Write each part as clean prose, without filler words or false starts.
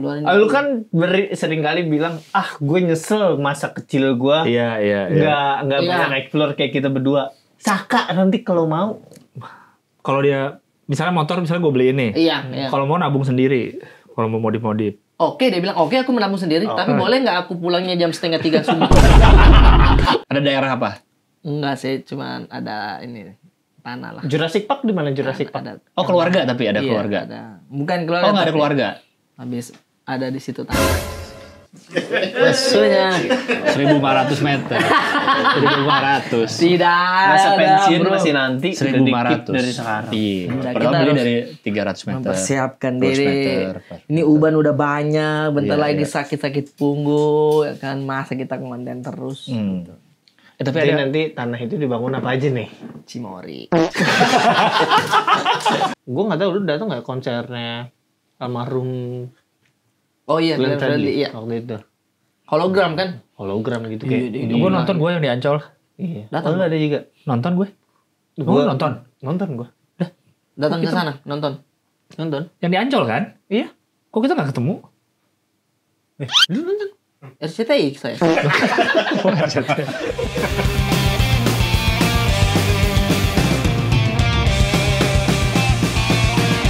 keluarin. Lu kan sering kali bilang, gue nyesel masa kecil gue. Iya. Nggak banyak explore kayak kita berdua. Saka nanti kalau mau. Kalau dia misalnya motor gue beliin nih. Iya. Kalau mau nabung sendiri. Kalau mau modif-modif. Oke, dia bilang oke aku menabung sendiri. Tapi boleh nggak aku pulangnya jam 2:30 subuh? Ada daerah apa? Enggak sih, cuman ada ini tanah lah. Jurassic Park di mana Jurassic Park? Oh keluarga tapi ada Iya, keluarga. Ada. Bukan keluarga. Oh nggak ada keluarga. Habis ada di situ tanah. Maksudnya 1.500 meter. 1.500. tidak Masa ada, pensiun bro. masih nanti. 1.500 dari sekarang. Iya. Kita Pertama beli harus dari 300 meter. Mempersiapkan 200 diri. meter. Ini uban udah banyak, bentar Iya, lagi iya. sakit-sakit punggung, ya kan masa kita konten terus. Tapi Jadi nanti tanah itu dibangun apa aja nih? Cimori. Gue nggak tahu lu datang nggak konsernya almarhum Oh iya, Glenn Glenn Fredly, iya. waktu itu. Hologram kan? Hologram gitu Iya, kayak. gue nonton gue yang di Ancol. Iya. Datang. Lu ada juga. Nonton gue. Gua nonton. Nonton gue. Datang ke sana, nonton. Nonton. Yang di Ancol kan? Iya. Kok kita nggak ketemu? Lu nonton. RCTI saya.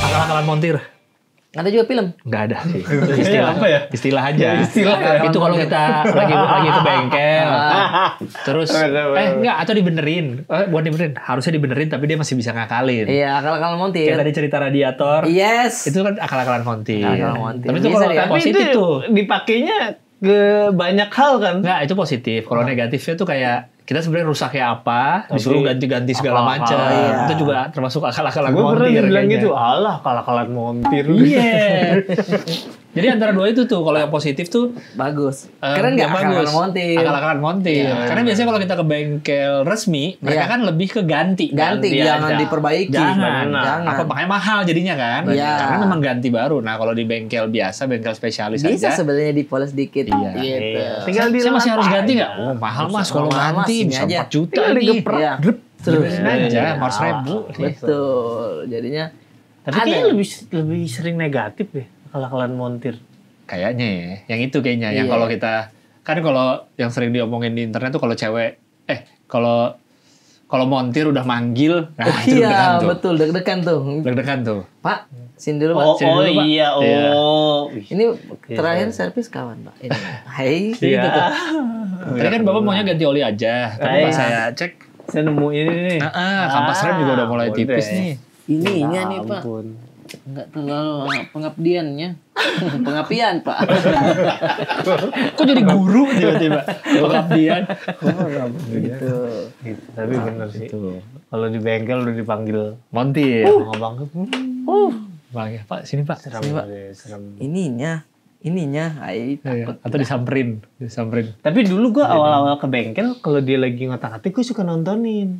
Akal-akalan montir. Ada juga film. Nggak ada sih. Itu istilah apa ya? Istilah aja. Istilah ya. Itu kalau kita lagi ke bengkel. Terus enggak atau dibenerin. Bukan dibenerin, harusnya dibenerin tapi dia masih bisa ngakalin. Iya, akal-akal montir. Kayak tadi cerita radiator. Yes. Itu kan akal-akalan montir. Akal-akalan montir. Tapi itu Bisa kalau dia. Tapi positif itu tuh. dipakainya ke banyak hal kan. Enggak, itu positif. Kalau negatifnya tuh kayak kita sebenarnya rusaknya apa, disuruh ganti-ganti segala macam. iya. Itu juga termasuk akal-akalan Gue pernah montir dibilang kayaknya. gitu, alah kalah-kalahan montir. Iya. Jadi antara dua itu tuh, kalau yang positif tuh Bagus. Keren nggak akal-akal montir? Akal-akalan montir. Karena biasanya kalau kita ke bengkel resmi, mereka Iya. kan lebih ke ganti. Ganti, jangan aja. diperbaiki. Jangan. Jangan. Apa makanya mahal jadinya kan? Iya. Karena memang ganti baru. Nah, kalau di bengkel biasa, bengkel spesialis Bisa aja. sebenarnya dipoles dikit. Iya. Gitu. Iya. Tinggal saya masih harus ganti nggak? Oh, mahal Mas kalau Mahal, Mas. ganti Ini bisa aja. 4 juta Tinggal ini. digeprak. Iya. Terus Terus aja, Iya. 400.000. betul. Jadinya Tapi ada. kayaknya lebih sering negatif deh kalah-kalahan montir. Kayaknya ya, yang itu kayaknya. Yang Iya. kalau kita, kan kalau yang sering diomongin di internet tuh kalau cewek, kalau montir udah manggil, nah itu deg-degan iya, tuh. betul deg-degan tuh. Deg-degan tuh. Pak, sini dulu, Pak. Oh, Sini dulu, Pak. iya, Iya. Wih. Ini terakhir servis kawan, Pak. Ini. Hai. Iya. Gitu tuh. Tadi kan Bapak maunya ganti oli aja. Tapi pas saya cek, Saya nemu ini nih. kampas rem juga udah mulai udah. tipis nih. Ininya nih, Pak. Ampun. Enggak terlalu pengabdiannya. Pengapian, Pak. Kok jadi guru tiba-tiba? Pengabdian. Gitu. Gitu. Tapi bener sih. Itu. Kalau di bengkel udah dipanggil Montir. abang-abang. Bang, Pak, sini Pak. Seram Sini, Pak. deh, seram. Ininya, hai. Iya. Atau disamperin. Tapi dulu gua awal-awal ke bengkel kalau dia lagi ngotak-atik gue suka nontonin.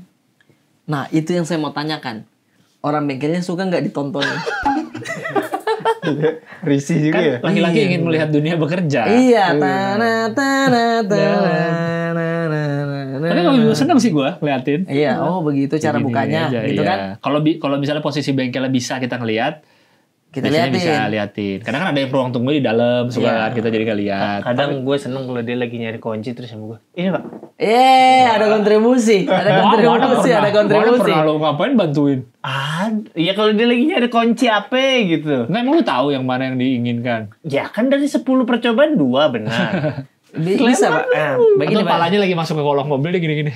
Nah, itu yang saya mau tanyakan. Orang bengkelnya suka nggak ditontonin? Risih juga Kan ya. laki-laki ingin melihat dunia bekerja. Iya, tanah. Tapi kalau juga seneng sih gue ngeliatin. Iya, oh begitu cara Gini bukanya, aja, gitu iya. kan? Kalau misalnya posisi bengkelnya bisa kita ngeliat, Kita biasanya liatin. bisa liatin. Kadang kan ada yang ruang tunggu di dalam, suka Iya. kan kita jadi nggak lihat. Kadang gue seneng kalau dia lagi nyari kunci terus sama gue. Ini Pak. Ada kontribusi, ada kontribusi. Mana pernah lo ngapain bantuin? Iya kalau dia lagi nyari kunci apa gitu. Nggak, emang lu tahu yang mana yang diinginkan? Ya kan dari 10 percobaan 2 benar. Bisa, Pak. Begini, Atau Pak. palanya lagi masuk ke kolong mobil dia gini-gini.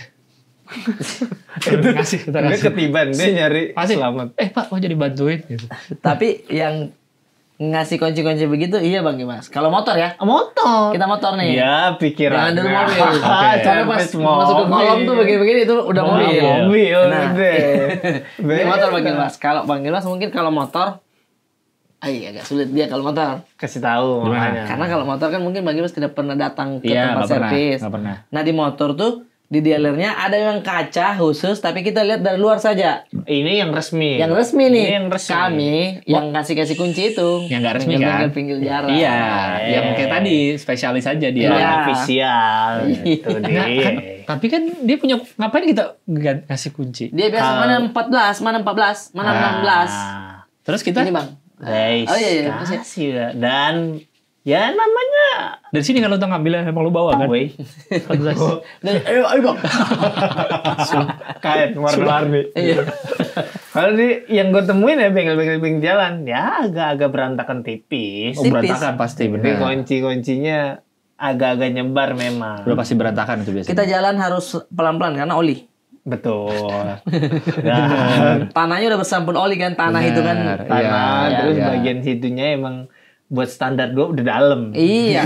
Ngasih, kita Dia ngasih. ketiban, dia nyari Masih, selamat. Pak, mau jadi bantuin gitu. Tapi yang ngasih kunci-kunci begitu, iya Bang Dimas. Kalau motor ya, Motor. kita motor nih. Iya, pikiran. Jangan dulu mobil. Oke. Tapi pas masuk ke kolom tuh begini-begini itu udah mobil. Mobil, Nah. udah. Ini motor Bang Dimas. Kalau Bang Dimas mungkin kalau motor, agak sulit dia kalau motor. Kasih tahu Gimana? makanya. Karena kalau motor kan mungkin Bang Dimas tidak pernah datang ke Iya, tempat nggak pernah, servis. nggak pernah. Nah di motor tuh di dealernya ada yang kaca khusus, tapi kita lihat dari luar saja. Ini yang resmi. Yang resmi nih. Ini yang resmi. Kami yang kasih kunci itu. Yang nggak resmi kan? Pinggir jarak. Iya, yang kayak tadi spesialis aja dia. Iya. official gitu Nah, deh. kan, tapi kan dia punya, ngapain kita ngasih kunci? Dia biasa mana 14, mana 14, mana 16. Terus kita Ini Bang. Guys, Oh iya. kasih ya. Dan Ya namanya Dari sini kalau ngambilnya emang lu bawa kan? Woi. Ayo bang. Kayak warna-warni. Iya. Kalau yang gue temuin ya bengkel-bengkel pinggir jalan, ya agak-agak berantakan tipis. Oh, berantakan pasti Tapi benar. kunci-kuncinya agak-agak nyebar memang. Udah pasti berantakan itu biasanya. Kita jalan harus pelan-pelan karena oli. Betul. Dan Tanahnya udah bersampun oli kan, tanah Benar, itu kan. tanah, iya, terus iya. bagian situnya emang buat standar gue udah dalam. Iya.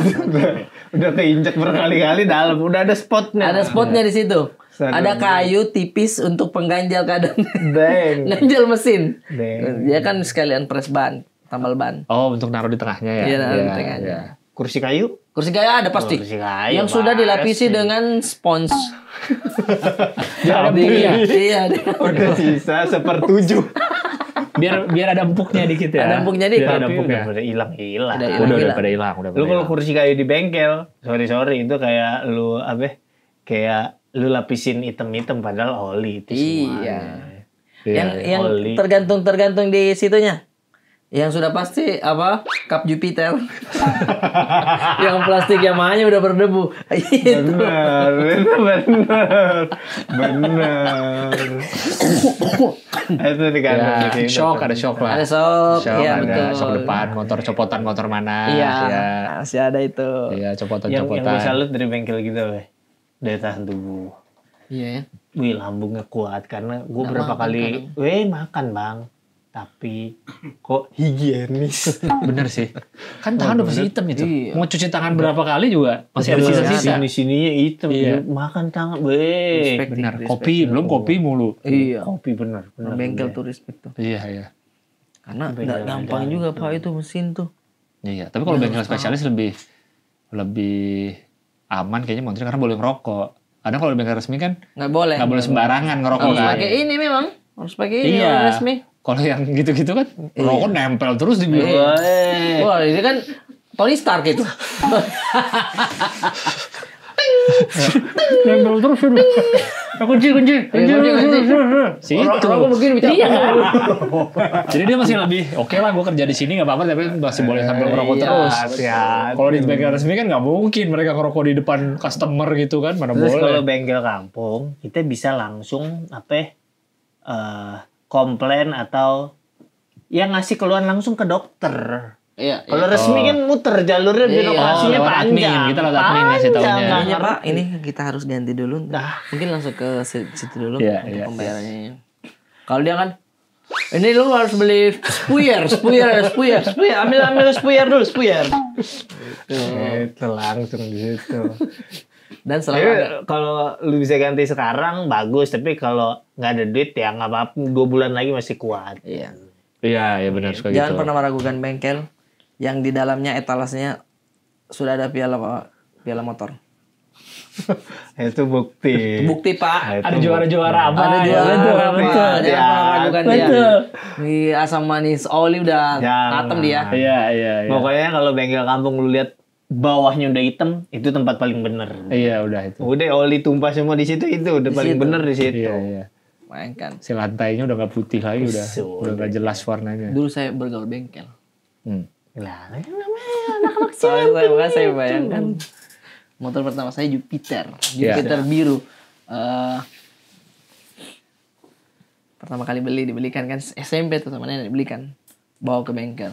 Udah keinjek berkali-kali dalam. Udah ada spotnya. Ada spotnya di situ. Seru. Ada kayu tipis untuk pengganjal kadang. Bang. Ganjal mesin. Bang. Dia kan sekalian press ban, tambal ban. Oh, untuk naruh di tengahnya ya. Iya, naruh di tengahnya. Kursi kayu? Kursi kayu ada pasti. Kursi kayu. Yang sudah dilapisi dengan spons. Jadi Iya. Udah sisa 1/7. biar ada empuknya dikit ya. Ada empuknya dikit. Biar ada Tapi empuknya. udah hilang-hilang. Udah Udah hilang. pada hilang, udah Lu pada kalau hilang. kursi kayu di bengkel, sorry itu kayak lu apa? Kayak lu lapisin item-item padahal oli itu semua. Iya. Iya, Yang oli. tergantung di situnya. Yang sudah pasti apa? Cup Jupiter. Yang plastik Yamaha-nya udah berdebu. Itu. Benar. Itu digantung Ya, di situ. shock, ada shock lah. Ada sok, Shock, iya ada betul. shock depan, motor copotan motor mana. Iya, ya. masih ada itu. Iya, Yang copotan-copotan. gue salut dari bengkel gitu, weh. Daya tahan tubuh. Iya ya. Wih, lambungnya kuat karena gue Nggak berapa makan kali, makan bang, tapi kok higienis. Bener sih. Kan tangan udah pasti hitam itu. Iya. Mau cuci tangan berapa kali juga masih ada sisa-sisa. Sini-sininya hitam. Iya. Makan tangan, weh. Respect. Bener. Respect. Kopi, belum kopi mulu. Iya. Kopi bener. Bengkel tuh respect tuh. Iya, iya. Karena nggak gampang juga Pak itu mesin tuh. Iya, tapi kalau bengkel spesialis lebih aman kayaknya motor karena boleh ngerokok. Kadang kalau bengkel resmi kan Nggak boleh. nggak boleh sembarangan ngerokok Harus kan. pakai ini memang. Harus pakai ini Iya. orang resmi. Kalau yang gitu-gitu kan rokok nempel terus di bibir. Weh. Wah ini kan Tony Stark itu. Nempel terus udah. Kunci. Situ. Orang begini bicara. Iya. Jadi dia masih lebih oke lah gue kerja di sini nggak apa-apa tapi masih boleh sambil ngerokok Iya. terus. Hati-hati. Kalau di bengkel resmi kan nggak mungkin mereka ngerokok di depan customer gitu kan mana Terus kalau boleh. bengkel kampung, kita bisa langsung komplain atau yang ngasih keluhan langsung ke dokter. Iya. Kalau resmi kan muter jalurnya Iya. birokrasinya Lewat admin, panjang. kita lewat admin ngasih taunya. Panjang. Ini Pak, ini kita harus ganti dulu. Dah. Mungkin langsung ke situ dulu Iya, untuk iya, pembayarannya. Kalau dia kan ini lu harus beli spuyer. Ambil spuyer dulu, spuyer. Itu langsung di situ. Dan selalu Tapi ada. kalau lu bisa ganti sekarang bagus, tapi kalau nggak ada duit ya nggak apa-apa. 2 bulan lagi masih kuat. Iya. Iya, ya benar suka Jangan gitu. pernah meragukan bengkel yang di dalamnya etalasenya sudah ada piala motor. Itu bukti. Bukti Pak. Ada juara-juara apa? Ada ya? juara Betul, apa? betul. Jangan pernah meragukan dia. Betul. Di asam manis oli udah Jangan. atem dia. Iya. Pokoknya kalau bengkel kampung lu lihat bawahnya udah hitam, itu tempat paling bener. Iya, udah itu. Udah oli tumpah semua di situ, itu udah paling situ. bener di situ. Iya. Bayangkan. Si lantainya udah nggak putih lagi Usul. udah nggak jelas warnanya. Dulu saya bergaul bengkel. Lah, kan namanya anak-anak Makanya saya bayangkan motor pertama saya Jupiter biru. Pertama kali dibelikan kan SMP tuh sama nenek dibelikan, bawa ke bengkel.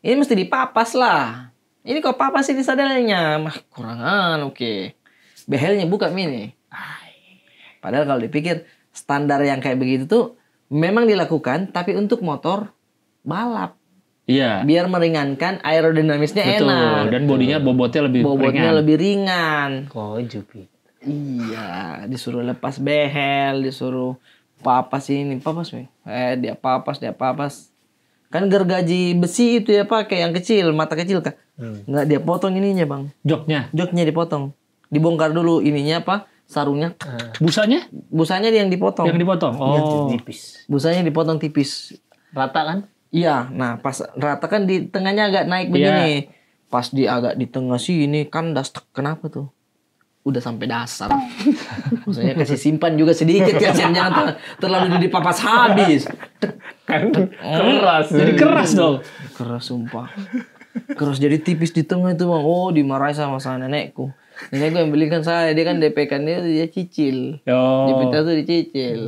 Ini mesti dipapas lah. Ini kok papas ini sadelnya, mah kurangan oke. Behelnya buka mini. Padahal kalau dipikir standar yang kayak begitu tuh memang dilakukan, tapi untuk motor balap. Iya. Biar meringankan aerodinamisnya Betul. enak. Dan bodinya bobotnya lebih Bobotnya ringan. lebih ringan. Kok Jupiter. Iya, disuruh lepas behel, disuruh papas ini, papas nih. Dia papas. Kan gergaji besi itu ya pakai yang kecil, mata kecil kah? Nggak dia potong ininya bang. Joknya dipotong. Dibongkar dulu ininya apa? Sarungnya. Busanya Busanya yang dipotong. yang dipotong. Oh. Tipis. Busanya dipotong tipis. Rata kan? Iya, nah pas rata kan di tengahnya agak naik begini. Pas di agak di tengah sini kan kenapa tuh? Udah sampai dasar. Maksudnya kasih simpan juga sedikit kasihan jangan terlalu dipapas habis. Kan keras. Jadi keras dong. Keras sumpah. Keras jadi tipis di tengah itu bang. Oh dimarahi sama nenekku. Nenekku yang belikan saya, dia kan DP kan dia cicil. Oh. Di Peter tuh dicicil.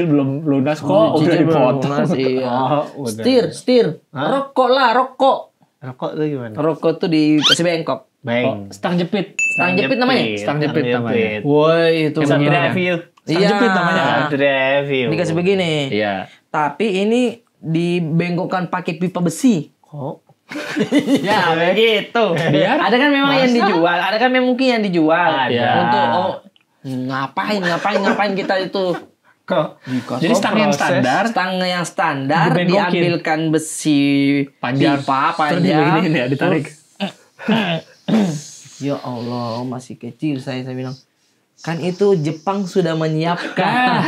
Belum lunas kok, udah Cicil belum dipotong. lunas, iya. Oh, udah. Setir. Rokok lah, rokok. Rokok tuh gimana? Rokok tuh dikasih bengkok. Beng. Stang jepit. Stang jepit namanya? Stang jepit namanya. Woi itu Stang bener. review. Stang Iya. jepit namanya kan? Review. Dikasih begini. Iya. Tapi ini dibengkokkan pakai pipa besi. Kok? Ya begitu. Biar? Ada kan memang yang dijual, ada kan memang mungkin yang dijual. Ada. Untuk ngapain kita itu. Kok? Jadi stang yang standar, Stang yang standar Dibengkokin. diambilkan besi panjang, pipa terus panjang. begini ya, ditarik. Ya Allah, masih kecil saya bilang. Kan itu Jepang sudah menyiapkan.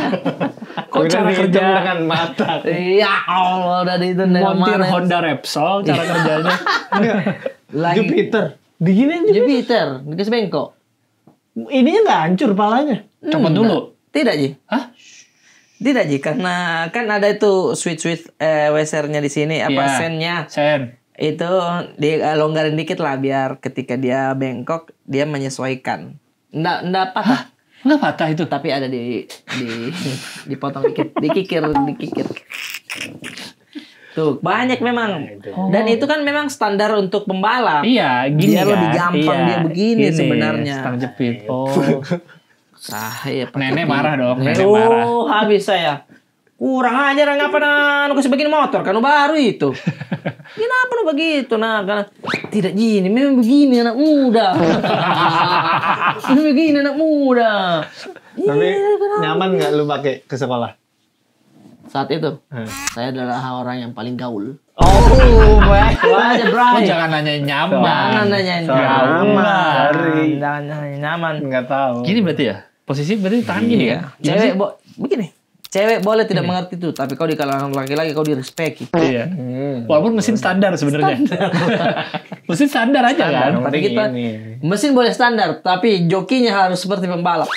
Kok cara kerja dengan mata? Ya Allah, udah itu montir Honda Repsol cara kerjanya? lagi Jupiter. Diginiin juga. Jupiter dikasih bengkok. Ininya nggak hancur palanya. Copot dulu. Tidak Ji. Hah? Tidak Ji, karena kan ada itu switch wesernya di sini apa Iya. sennya. Sen. Itu dilonggarin dikit lah biar ketika dia bengkok dia menyesuaikan. Nggak patah. Nggak patah itu. Tapi ada dipotong dikit, dikikir. Tuh, banyak memang. Dan itu kan memang standar untuk pembalap. Iya, gini Biar kan. lebih gampang Iya, dia begini gini, sebenarnya. Stang jepit. Oh. Saya Nenek marah dong, nenek marah. Oh, habis saya. Kurang ajar ngapa nu kasih begini motor kan baru itu. Kenapa nu begitu nah? Karena tidak gini, memang begini anak muda. Memang begini anak muda. Tapi nyaman nggak lu pakai ke sekolah? Saat itu saya adalah orang yang paling gaul. Oh, baik. Aja Oh, Bray. jangan nanya nyaman. Jangan nanya Nyaman. Jangan nanya nyaman. Nggak tahu. Gini berarti ya? Posisi berarti tangan gini kan? Cewek begini. Cewek boleh tidak mengerti itu, tapi kau di kalangan laki-laki kau direspeki. Iya. Walaupun mesin standar sebenarnya. Mesin standar aja kan? Tapi kita mesin boleh standar, tapi jokinya harus seperti pembalap.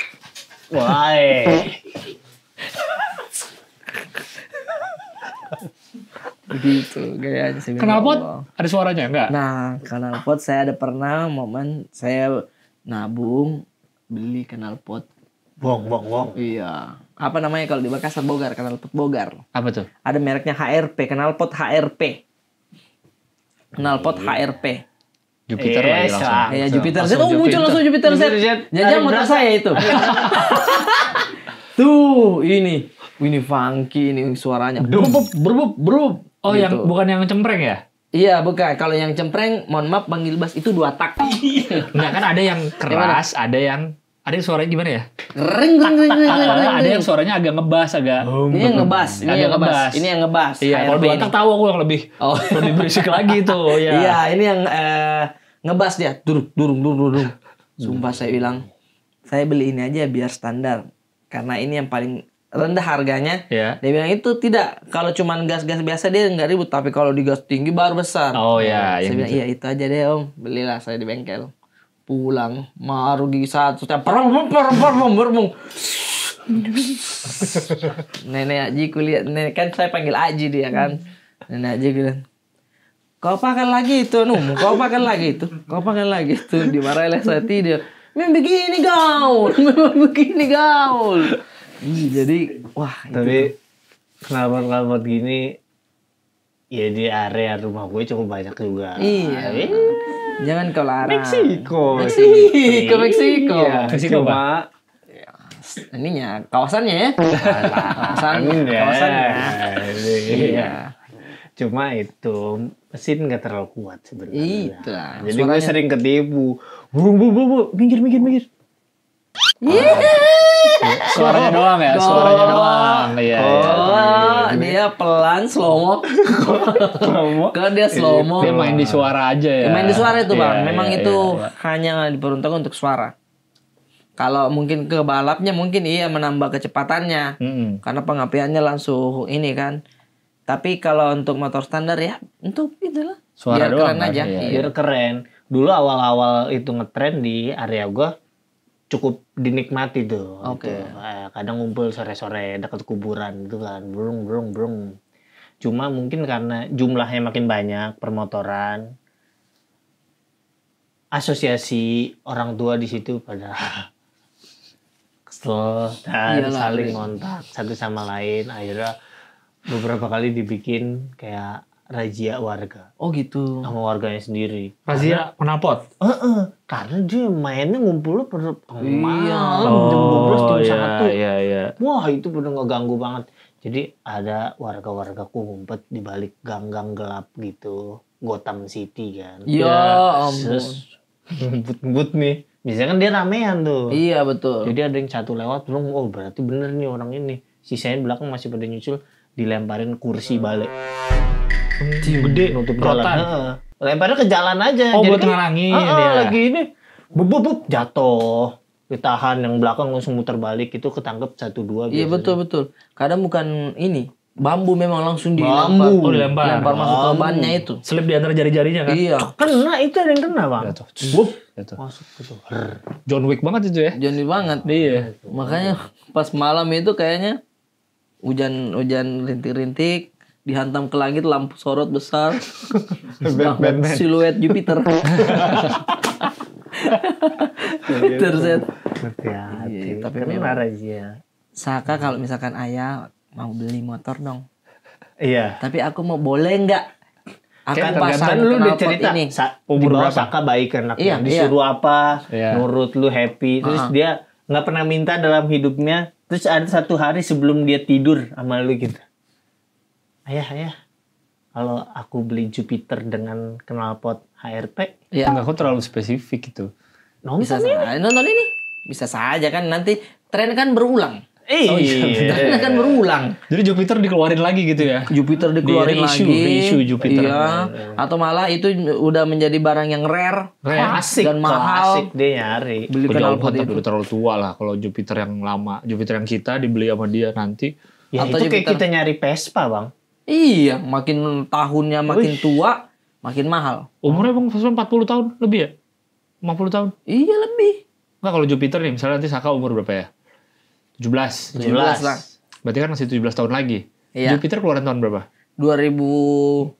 Wah. Begitu gayanya sih. Knalpot ada suaranya enggak? Nah, knalpot saya ada pernah momen saya nabung beli knalpot. Bong. Iya. Apa namanya kalau di Makassar Bogar, knalpot Bogar. Apa tuh? Ada mereknya HRP, knalpot HRP. Knalpot HRP. Jupiter lah ya langsung. Ya Jupiter Z. Langsung Oh muncul langsung Jupiter Z. Jupiter Z. Jangan motor saya itu. Tuh, ini funky ini suaranya. Berup. Oh, Gitu. yang bukan yang cempreng ya? Iya, bukan. Kalau yang cempreng, mohon maaf panggil bass itu 2 tak. Enggak kan ada yang keras, ada yang suaranya gimana ya? Ring. Ada yang suaranya agak ngebas, agak Ini yang ngebas, ini yang ngebas. Iya, kalau HRP dua tak tahu aku yang lebih Oh. lebih berisik lagi tuh. Ya. Iya, ini yang ngebas dia. Durung. Sumpah saya bilang, saya beli ini aja biar standar. Karena ini yang paling rendah harganya. Iya. Dia bilang itu tidak. Kalau cuman gas-gas biasa dia nggak ribut. Tapi kalau di gas tinggi baru besar. Oh ya, Saya yang bilang, gitu. iya itu aja deh om. Belilah saya di bengkel. Pulang, maru gigi satu. Perung. Nenek Aji kulihat. Nenek kan saya panggil Aji dia kan. Nenek Aji bilang, kau pakai lagi itu, kau pakai lagi itu. Dimarahin oleh saya tidur. Memang begini gaul. Jadi, wah Tapi knalpot gini ya di area rumah gue cukup banyak juga. Iya. Jangan kau larang. Meksiko. Meksiko. Iya, Meksiko, cuma Ininya, kawasannya ya. Kawasannya. Iya. Cuma itu mesin nggak terlalu kuat sebenarnya. Itulah. Jadi gue sering ketipu. Bu, minggir. Suaranya doang ya, suaranya doang. Iya. Oh, dia pelan slow mo. Kalau dia slow mo. Dia main di suara aja ya. Main di suara itu bang. Iya, Memang iya, itu iya. hanya diperuntukkan untuk suara. Kalau mungkin ke balapnya mungkin iya menambah kecepatannya. Karena pengapiannya langsung ini kan. Tapi kalau untuk motor standar ya untuk itulah. Suara biar doang keren kan, aja. iya. Iya. Biar keren. Dulu awal-awal itu ngetren di area gue cukup dinikmati tuh. Oke. Gitu. Kadang ngumpul sore-sore dekat kuburan gitu kan. Brung. Cuma mungkin karena jumlahnya makin banyak permotoran, asosiasi orang tua di situ pada kesel dan Iyalah, saling ngontak satu sama lain. Akhirnya beberapa kali dibikin kayak razia warga Oh gitu. sama warganya sendiri. Razia knalpot. Karena dia mainnya ngumpulnya pada Iya. malam jam 12 jam 1. Iya. Wah, itu bener ngeganggu banget. Jadi ada warga-warga ngumpet di balik gang-gang gelap gitu. Gotham City kan. Ya ampun. Terus ngebut-ngebut nih. Biasanya kan dia ramean tuh. Iya betul. Jadi ada yang satu lewat belum, oh berarti bener nih orang ini. Sisanya belakang masih pada nyusul, dilemparin kursi balik. Gede. Nutup rotan. jalan. Heeh. Lemparnya ke jalan aja. Oh, Jadi buat kan, ngalangin heeh, ya. lagi ini. Bub jatuh. Ditahan, yang belakang langsung muter balik, itu ketangkep 1-2. Iya betul. Kadang bukan ini. Bambu memang langsung Bambu. Oh, dilempar. Dilempar masuk ke bannya itu. Selip di antara jari-jarinya kan. Iya. Kena, itu ada yang kena bang. Jatuh. Wup. Jatuh. Masuk gitu. John Wick banget itu ya. Jadi banget. Iya. Makanya pas malam itu kayaknya hujan rintik-rintik, dihantam ke langit lampu sorot besar. Batman. Siluet Jupiter. Terus Hati-hati. Iya, tapi Kena memang- razia. Saka kalau misalkan ayah mau beli motor dong. Iya. Tapi aku mau boleh nggak? Akan Kan pasang lu udah knalpot cerita ini. umur Umur berapa? berapa? Saka baik anaknya. Iya, Disuruh apa, Iya. nurut lu happy. Terus dia nggak pernah minta dalam hidupnya. Terus ada satu hari sebelum dia tidur sama lu gitu. Ayah, kalau aku beli Jupiter dengan knalpot HRP, Iya. Enggak, kok terlalu spesifik gitu. Bisa nonton ya? saja. Nonton ini. Bisa saja kan nanti tren kan berulang. Iya. Tren kan berulang. Jadi Jupiter dikeluarin lagi gitu ya. Jupiter dikeluarin Di-reissue, lagi. reissue Jupiter. Iya. Atau malah itu udah menjadi barang yang rare. Klasik, Dan mahal. klasik dia nyari. Beli Kejauhan knalpot tapi itu. udah terlalu tua lah kalau Jupiter yang lama. Jupiter yang kita dibeli sama dia nanti. Ya Atau itu kayak Jupiter. kita nyari Vespa bang. Iya, makin tahunnya makin tua, makin mahal. Umurnya bang 40 tahun lebih ya? 50 tahun? Iya lebih. Enggak, kalau Jupiter nih misalnya nanti Saka umur berapa ya? 17. 17 lah. Berarti kan masih 17 tahun lagi. Iya. Jupiter keluaran tahun berapa? 2001.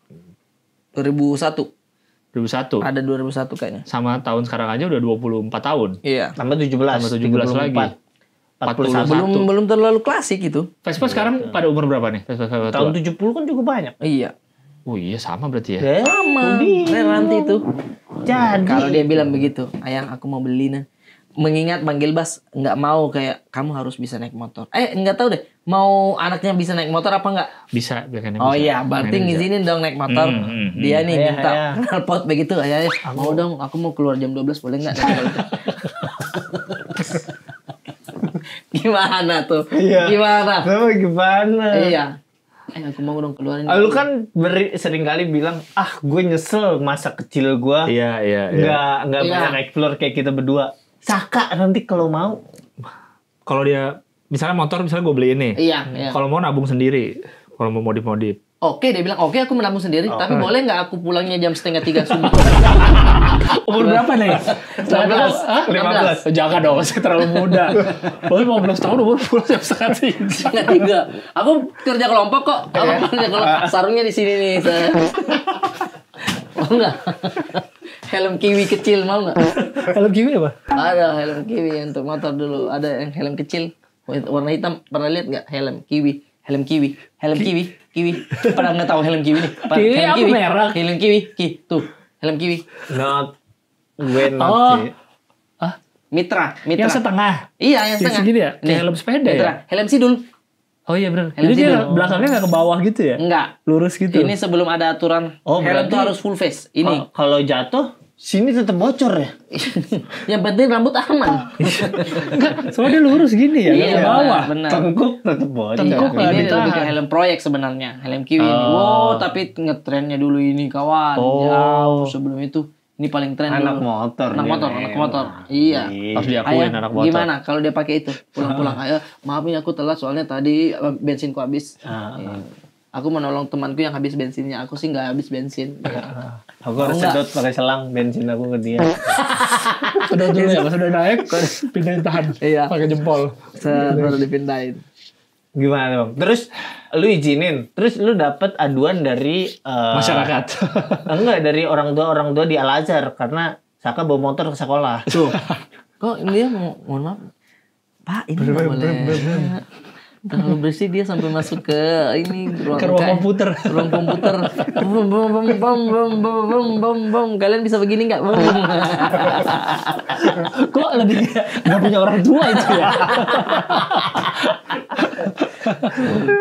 2001. Ada 2001 kayaknya. Sama tahun sekarang aja udah 24 tahun. Iya. Tambah 17. Tambah 17 lagi. 41. Belum terlalu klasik itu. Vespa sekarang pada umur berapa nih? Vespa Tahun tua. 70 kan juga banyak. Iya. Oh iya sama berarti ya. Sama. Nanti itu. Jadi. Kalau dia bilang begitu, ayang aku mau beli nih. Mengingat Bang Gilbas nggak mau kayak kamu harus bisa naik motor. Nggak tahu deh. Mau anaknya bisa naik motor apa nggak? Bisa, biarkan Oh bisa. iya, berarti Bisa. ngizinin dong naik motor. Dia nih Ayah, minta ayah. knalpot begitu. Ayah, mau dong, aku mau keluar jam 12 boleh nggak? Gimana tuh? Iya. Gimana? Sama gimana? Iya. Aku mau dong keluarin. Lu kan sering kali bilang, gue nyesel masa kecil gue Iya. nggak Iya. banyak explore kayak kita berdua. Saka nanti kalau mau. Kalau dia misalnya motor misalnya gue beliin nih. Iya. Kalau mau nabung sendiri. Kalau mau modif-modif. Oke, dia bilang oke aku menabung sendiri, tapi boleh nggak aku pulangnya jam 2:30 subuh? Umur berapa nih? 15. Jangan dong, saya terlalu muda. Oh 15 tahun umur pulang jam 2:30. 2:30. Aku kerja kelompok kok. Aku kerja kelompok. Sarungnya di sini nih. Saya. Mau nggak? Helm kiwi kecil mau nggak? Helm kiwi apa? Ada helm kiwi untuk motor dulu. Ada yang helm kecil warna hitam. Pernah lihat nggak helm kiwi? Helm kiwi. Pernah nggak tahu helm kiwi nih? Kiwi Helm apa merek? Helm kiwi. Tuh helm kiwi. Gue not Oh. sih. Mitra. Yang setengah. Iya yang Yang setengah. segini ya? Kayak Nih, helm sepeda Mitra. ya? Helm sidul. Oh iya benar. Helm Jadi dia sidul. belakangnya nggak ke bawah gitu ya? Enggak. Lurus gitu. Ini sebelum ada aturan Oh, helm berarti- tuh harus full face. Ini. Kalau jatuh, sini tetap bocor ya. Yang penting rambut aman. Enggak, soalnya dia lurus gini ya, nggak ke bawah. Benar. Tengkuk tetap bocor. Tengkuk Iya, nggak ini ditahan. lebih ke helm proyek sebenarnya, helm kiwi ini. Wow, tapi ngetrennya dulu ini kawan. Jauh sebelum itu. Ini paling tren Anak dulu. motor. Anak dia motor, memang. anak motor. Iya. Harus diakuin Ayah, anak motor. gimana kalau dia pakai itu? Pulang-pulang, ayo, maaf nih aku telat soalnya tadi bensinku habis. Iya. Aku menolong temanku yang habis bensinnya. Aku sih nggak habis bensin. Aku harus Enggak. sedot pakai selang bensin aku ke dia. Sudah dulu ya, pas udah naik, pindahin tahan. Iya. Pakai jempol. Baru dipindahin. Gimana bang? Terus lu izinin, terus lu dapet aduan dari Masyarakat. enggak dari orang tua di Al Azhar karena Saka bawa motor ke sekolah. Tuh. Kok dia mohon maaf. Pak, ini nggak boleh. Terlalu bersih dia sampai masuk ke ini Ke ruang komputer. Ruang komputer. Bum, bum, bum, bum, bum, bum, bum, bum, bum. Kalian bisa begini nggak? Kok lebih nggak punya orang tua itu ya?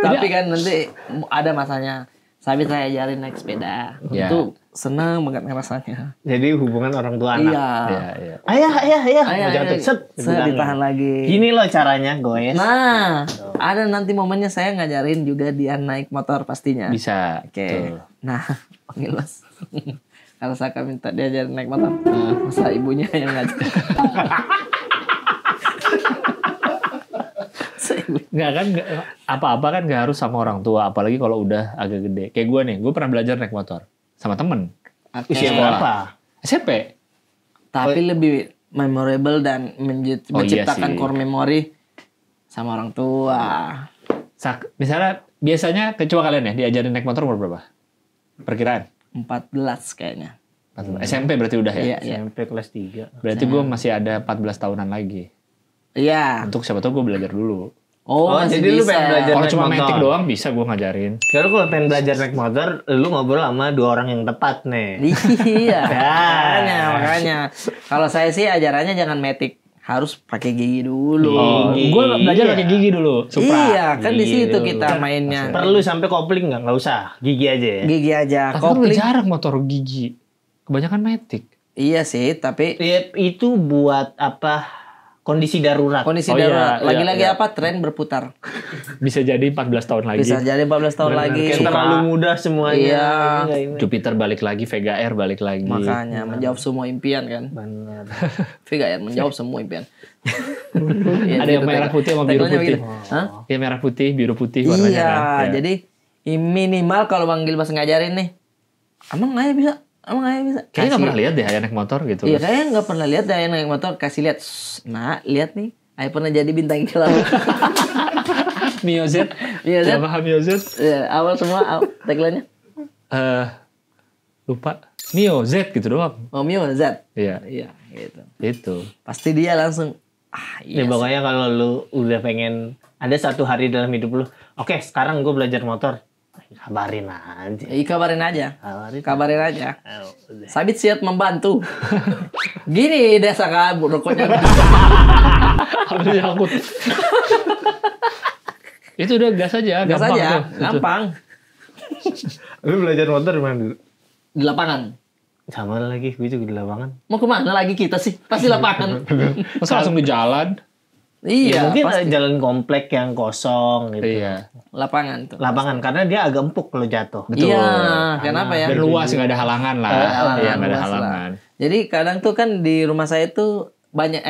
Tapi kan nanti ada masanya. Sabit saya ajarin naik sepeda. Ya. Itu senang banget ngerasanya. Jadi hubungan orang tua anak. Iya. Iya. Ayah. Ayah, Jatuh, set, ditahan lagi. Gini loh caranya, goes. Nah, ada nanti momennya saya ngajarin juga dia naik motor pastinya. Bisa. Oke. Tuh. Nah, panggil Mas. Kalau Saka minta diajarin naik motor, masa ibunya yang ngajar. Nggak kan apa-apa kan nggak harus sama orang tua, apalagi kalau udah agak gede. Kayak gue nih, gue pernah belajar naik motor sama temen. Usia berapa? SMP. Tapi lebih memorable dan menciptakan sih. core memory sama orang tua. Misalnya biasanya kecoa kalian ya diajarin naik motor umur berapa? Perkiraan? 14 kayaknya. SMP berarti udah ya? Iya. SMP kelas 3. Berarti gue masih ada 14 tahunan lagi. Iya. Untuk siapa tahu gue belajar dulu. Oh, masih jadi lu bisa. pengen belajar Kalau naik cuma motor. metik doang bisa gue ngajarin. Kalau pengen belajar naik motor, lu ngobrol sama 2 orang yang tepat nih. Iya. Makanya. Kalau saya sih ajarannya jangan metik, harus pakai gigi dulu. Gue belajar pakai gigi dulu. Supra. Iya, kan di Gigi situ dulu. kita mainnya. Perlu sampai kopling nggak usah, gigi aja ya. Gigi aja, Tapi kan kopling. jarang motor gigi. Kebanyakan metik. Iya sih, tapi Ya, itu buat apa? Kondisi darurat. kondisi Oh, darurat. iya, Lagi-lagi iya. apa? Tren berputar. Bisa jadi 14 tahun lagi. Bisa jadi 14 tahun lagi. Kayak terlalu mudah semuanya. Iya. Ini. Jupiter balik lagi, Vega R balik lagi. Makanya menjawab semua impian kan. Benar. Vega ya menjawab semua impian. Ada yang merah putih sama biru Tagline-nya putih. begitu. Hah? Yang merah putih, biru putih warnanya Iya, kan. Ya. jadi minimal kalau manggil pas ngajarin nih. Emang ayah bisa? Emang ayah bisa? Kayaknya nggak pernah lihat deh ayah naik motor gitu. Iya, kayaknya nggak pernah lihat ayah naik motor. Kasih lihat. Nah, lihat nih. Ayah pernah jadi bintang iklan. Mio Z. Mio Z. Nggak paham Mio Z. Ya, awal semua tagline-nya. Lupa. Mio Z gitu doang. Oh, Mio Z. Iya. Iya, gitu. Itu. Pasti dia langsung Ya iya. pokoknya kalau lu udah pengen ada satu hari dalam hidup lu, oke sekarang gue belajar motor, kabarin aja. Kabarin aja. Kabarin. Kabarin aja. Oh, udah. Sabit siap membantu. Gini desa kabur rokoknya. Harus diangkut. Itu udah gas aja. Gas gampang aja, tuh. gampang. Lu belajar motor di mana dulu? Di lapangan. Sama lagi, gue juga di lapangan. Mau kemana lagi kita sih? Pasti lapangan. Masa langsung di jalan? Iya, mungkin pasti. jalan komplek yang kosong gitu. Iya. Lapangan tuh. Lapangan karena dia agak empuk kalau jatuh. Betul. Iya, kenapa ya? Dan luas nggak ada halangan lah. Iya nggak ada luas lah. halangan. Jadi kadang tuh kan di rumah saya tuh banyak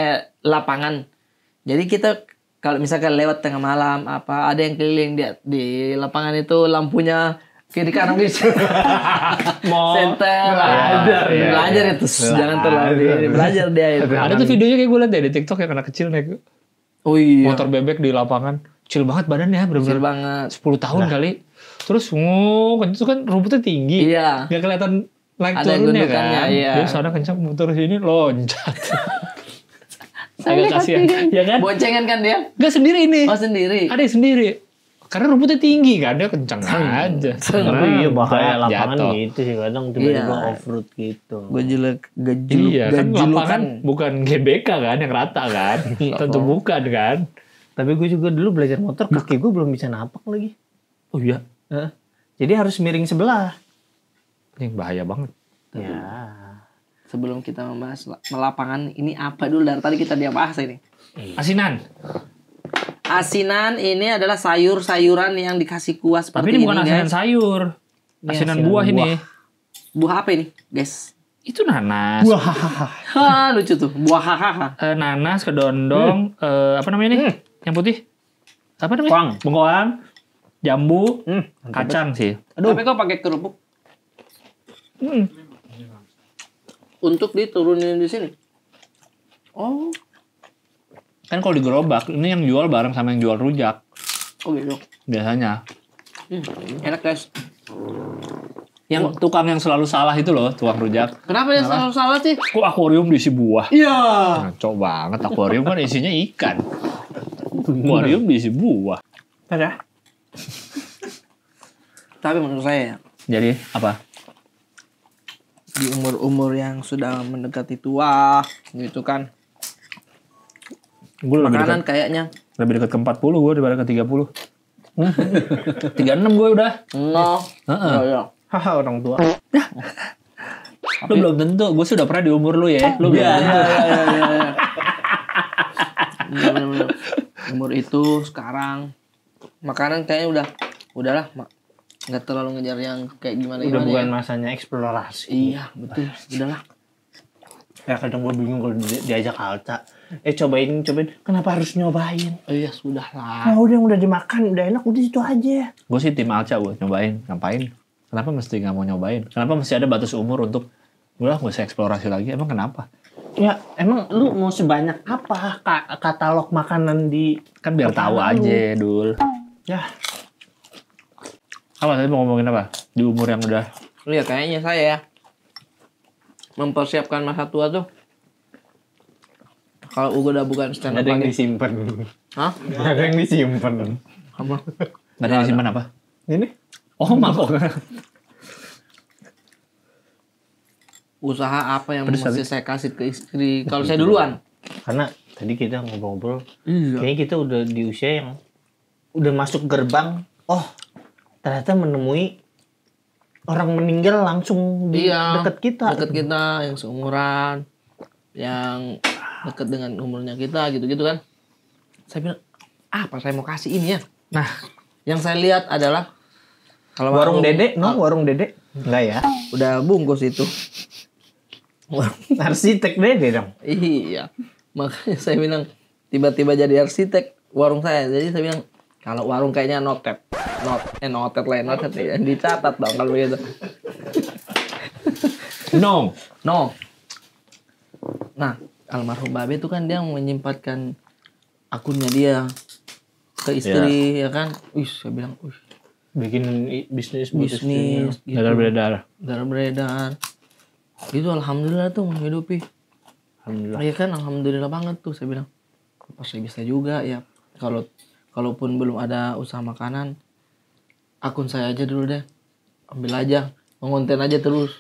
lapangan. Jadi kita kalau misalkan lewat tengah malam apa ada yang keliling di lapangan itu lampunya kiri kanan gitu. Mau Center belajar. Iya, belajar itu jangan terlalu belajar dia itu. Ada tuh videonya kayak gue liat deh di TikTok yang anak kecil naik Oh iya. motor bebek di lapangan. Kecil banget badannya, Kecil bener-bener banget. 10 tahun kali. Terus itu kan rumputnya tinggi. Iya. Gak kelihatan naik Ada turunnya gundukannya, kan. iya. Dia sana kencang muter sini loncat. Agak kasihan. Ya kan? Boncengan kan dia? Gak sendiri ini. Oh sendiri. Ada yang sendiri. Karena rumputnya tinggi kan, dia kencang aja. Tapi iya bahaya lapangan Jatuh. gitu sih kadang tiba-tiba Iya. off-road gitu. Gejuluk Iya kan lapangan gejulukan. bukan GBK kan yang rata kan. Tentu bukan kan. Tapi gue juga dulu belajar motor kaki gue belum bisa napak lagi. Oh iya. Jadi harus miring sebelah. Ini bahaya banget. Ya. Sebelum kita membahas lapangan ini apa dulu dari tadi kita dia bahas ini. Asinan. Asinan ini adalah sayur-sayuran yang dikasih kuah seperti Tapi ini bukan asinan guys. sayur. Ini Asinan asinan buah ini. Buah apa ini, guys? Itu nanas. Ha, lucu tuh. Buah hahaha. Nanas, kedondong, apa namanya nih? Yang putih. Apa namanya? Kuang. Bengkoang, jambu, kacang sih. Tapi kok pakai kerupuk? Untuk diturunin di sini. Oh, Kan kalau di gerobak, ini yang jual bareng sama yang jual rujak. Oh gitu. Biasanya. Enak guys. Yang tukang yang selalu salah itu loh, tukang rujak. Kenapa dia selalu salah sih? Kok akuarium diisi buah? Iya. Ngaco banget, akuarium kan isinya ikan. Akuarium diisi buah. Ada. Tapi menurut saya ya, Jadi apa? di umur-umur yang sudah mendekati tua gitu kan, Gue lebih makanan dekat, kayaknya lebih dekat ke 40 gue daripada ke 30. 36 gue udah. no. Heeh. Iya. Haha, orang tua. Lu belum tentu, gue sudah pernah di umur lu ya. Lu belum tentu. Iya, bener-bener. Umur itu sekarang makanan kayaknya udahlah nggak terlalu ngejar yang kayak gimana Udah bukan ya. masanya eksplorasi. Iya betul, udahlah. Ya kadang gue bingung kalau diajak Alca. Cobain. Kenapa harus nyobain? Iya sudahlah. Nah udah dimakan, udah enak, udah itu aja. Gue sih tim Alca buat nyobain. Ngapain? Kenapa mesti nggak mau nyobain? Kenapa mesti ada batas umur untuk udah gak usah eksplorasi lagi? Emang kenapa? Ya emang lu mau sebanyak apa katalog makanan di... Kan biar tahu aja, Dul. Ya Apa tadi mau ngomongin apa? Di umur yang udah Iya kayaknya saya ya mempersiapkan masa tua tuh. Kalau Ugo udah bukan stand up ada yang lagi. disimpan. Hah? Ada yang disimpan. Apa? nggak ada yang simpan apa? Ini Oh, mangkok. Usaha apa yang Terus mesti saya kasih ke istri? Kalau saya duluan. karena tadi kita ngobrol-ngobrol, Iya. kayaknya kita udah di usia yang udah masuk gerbang. Oh, ternyata menemui orang meninggal langsung di dekat kita. Dekat kita yang seumuran, yang dekat dengan umurnya kita gitu-gitu kan. Saya bilang, apa saya mau kasih ini ya? Nah, yang saya lihat adalah kalau Warung Dede, warung Dede. Enggak ya? udah bungkus itu. Arsitek Dede dong. Iya. Makanya saya bilang tiba-tiba jadi arsitek warung saya. Jadi saya bilang kalau warung kayaknya notet ya. Dicatat dong kalau begitu. No. Nah, almarhum Babe itu kan dia menyempatkan akunnya dia ke istri ya kan. Saya bilang, Bikin bisnis. bisnis gitu. Beredar. Darah beredar. Itu alhamdulillah tuh menghidupi. Alhamdulillah. Iya kan, alhamdulillah banget tuh saya bilang. Pasti bisa juga ya. Kalaupun belum ada usaha makanan, akun saya aja dulu deh. Ambil aja, mengonten aja terus.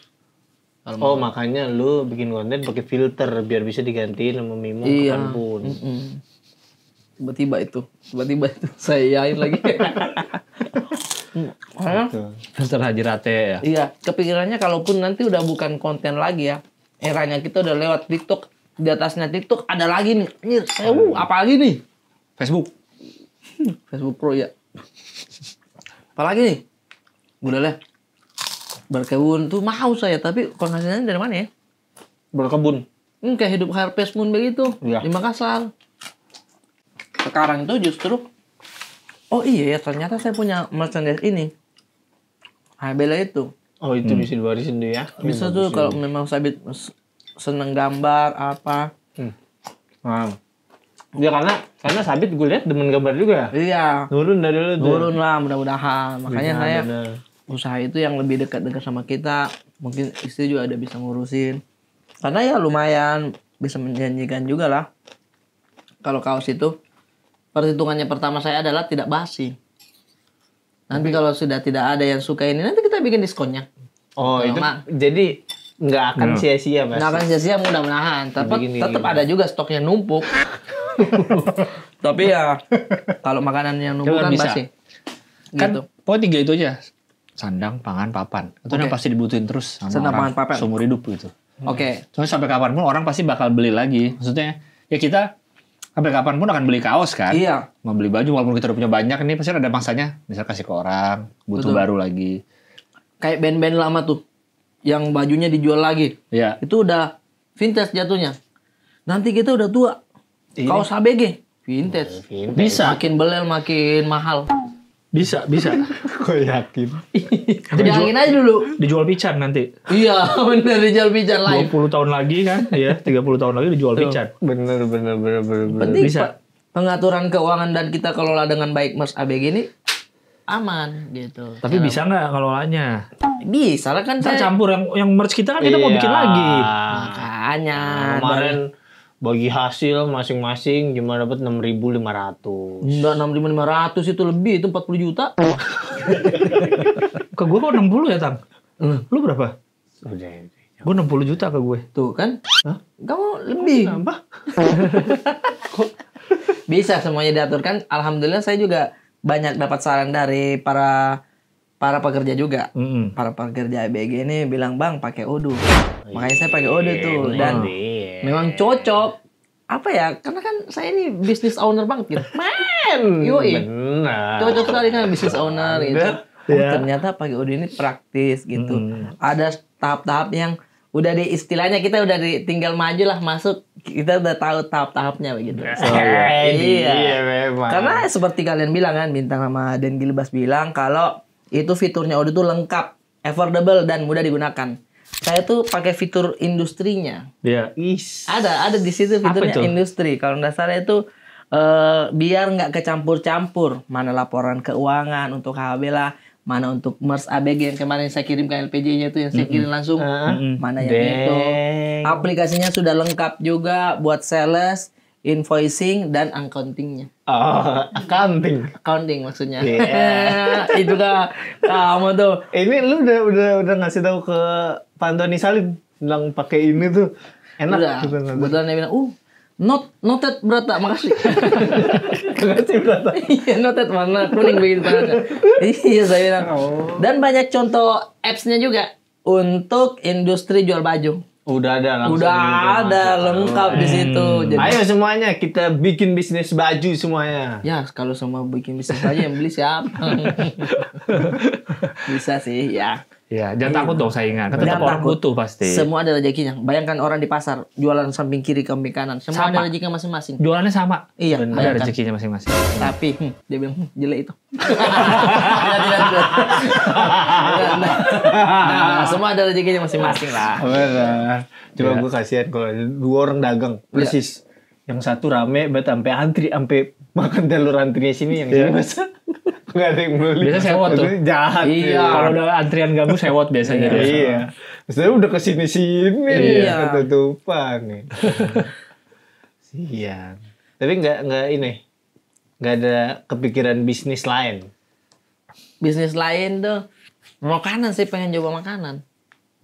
Oh, makanya lu bikin konten pakai filter biar bisa digantiin sama Mimo Iya. kapanpun. Tiba-tiba itu saya yain lagi. Filter Haji Rate ya. Iya, kepikirannya kalaupun nanti udah bukan konten lagi ya. Eranya kita udah lewat TikTok. Di atasnya TikTok ada lagi nih. Anjir, saya apa lagi nih? Facebook. Facebook Pro ya. Apalagi nih? Udah lah. Berkebun tuh mau saya, tapi penghasilannya dari mana ya? Berkebun. Kayak hidup Harvest Moon begitu. Iya. Di Makassar. Sekarang itu justru, oh iya ya, ternyata saya punya merchandise ini. Bella itu. Oh, itu bisa diwarisin tuh ya. Bisa tuh kalau memang Sabit seneng gambar apa. Nah. Ya karena Sabit gue lihat demen gambar juga ya. Iya. Turun dari lu tuh. Turun lah mudah-mudahan. Makanya saya Benar. usaha itu yang lebih dekat-dekat sama kita. Mungkin istri juga ada bisa ngurusin. Karena ya lumayan bisa menjanjikan juga lah. Kalau kaos itu perhitungannya pertama saya adalah tidak basi. Nanti kalau sudah tidak ada yang suka ini, nanti kita bikin diskonnya. Oh, Kalau itu mak- jadi nggak akan sia-sia, Mas. Nggak akan sia-sia mudah-mudahan. Bikin Tetap ini. ada juga stoknya numpuk. Tapi ya kalau makanan yang numpuk Coba kan bisa. basi. Kan Gitu. pokoknya 3 itu aja. Sandang, pangan, papan. Itu yang pasti dibutuhin terus sama Sandang, orang pangan, papan. seumur hidup gitu. Oke. Soalnya sampai kapanpun orang pasti bakal beli lagi. Maksudnya ya kita sampai kapanpun akan beli kaos kan. Iya. Mau beli baju walaupun kita udah punya banyak ini pasti ada masanya. Misal kasih ke orang, butuh Betul. baru lagi. Kayak band-band lama tuh yang bajunya dijual lagi. Iya. Itu udah vintage jatuhnya. Nanti kita udah tua. Kaos ABG vintage. Bisa. Makin belel makin mahal. Bisa. Kok yakin? Bilangin aja dulu. Dijual pican nanti. Iya, bener dijual pijan live. 20 tahun lagi kan, ya 30 tahun lagi dijual pican. Bener. Penting Bisa. pengaturan keuangan dan kita kelola dengan baik Mers ABG ini aman gitu. Tapi bisa nggak kelolanya? Bisa lah kan Ntar saya. campur yang merch kita kan kita mau bikin lagi. Makanya Kemarin bagi hasil masing-masing cuma dapat 6.500. enggak 6.500 itu lebih, itu 40 juta. Ke gue kok 60 ya, Tang? Lu berapa? Udah. Gue 60 juta ke gue. Tuh kan? Kamu lebih. Apa? Bisa semuanya diatur kan. Alhamdulillah saya juga banyak dapat saran dari para pekerja juga. Para pekerja ABG ini bilang, "Bang, pakai Odoo." Makanya saya pakai Odoo tuh dan memang cocok. Apa ya? Karena kan saya ini business owner banget gitu. Yoi. Benar. Cocok sekali kan business owner gitu. Ternyata pakai Odoo ini praktis gitu. Ada tahap-tahap yang udah di istilahnya kita udah tinggal maju lah masuk, kita udah tahu tahap-tahapnya begitu. Iya memang. Karena seperti kalian bilang kan, Bintang sama Den Gilbas bilang kalau itu fiturnya Odoo tuh lengkap, affordable dan mudah digunakan. Saya tuh pakai fitur industrinya. Iya. Ada di situ fiturnya industri. Kalau nggak salah itu biar nggak kecampur-campur mana laporan keuangan untuk HB lah, mana untuk Mers ABG yang kemarin saya kirim ke LPJ-nya itu yang saya kirim langsung, mana yang itu. Aplikasinya sudah lengkap juga buat sales, invoicing dan accounting-nya. Oh, accounting Maksudnya. Itu kan kamu tuh. Ini lu udah ngasih tahu ke Pak Antoni Salim bilang pakai ini tuh enak Udah. gitu. Kebetulan dia bilang, noted Brata, makasih. Makasih Brata. Iya, noted warna kuning begitu tangannya. Iya, saya bilang. Dan banyak contoh apps-nya juga untuk industri jual baju. Udah ada langsung. Udah ada lengkap di situ. Jadi, Ayo semuanya kita bikin bisnis baju semuanya. ya kalau semua bikin bisnis aja yang beli siapa? Bisa sih ya. Ya, jangan takut dong saingan. Kan tetap Jangan orang takut. butuh pasti. Semua ada rezekinya. Bayangkan orang di pasar jualan samping kiri samping kanan. Semua Sama. ada rezekinya masing-masing. Jualannya sama. Iya, Ada bayangkan. rezekinya masing-masing. Tapi dia bilang jelek itu. Tidak. Nah, semua ada rezekinya masing-masing lah. Benar. Coba gue kasihan kalau ada 2 orang dagang persis. Yang satu rame banget sampai antri, sampai makan jalur antrinya sini yang sini masa nggak ada yang beli. Biasa sewot tuh. Jahat. Iya. Kalau udah antrian ganggu sewot biasanya. Iya. Maksudnya udah kesini-sini. Iya. Ketutupan nih. Sian. Tapi nggak ini. Nggak ada kepikiran bisnis lain. Bisnis lain tuh makanan sih, pengen coba makanan.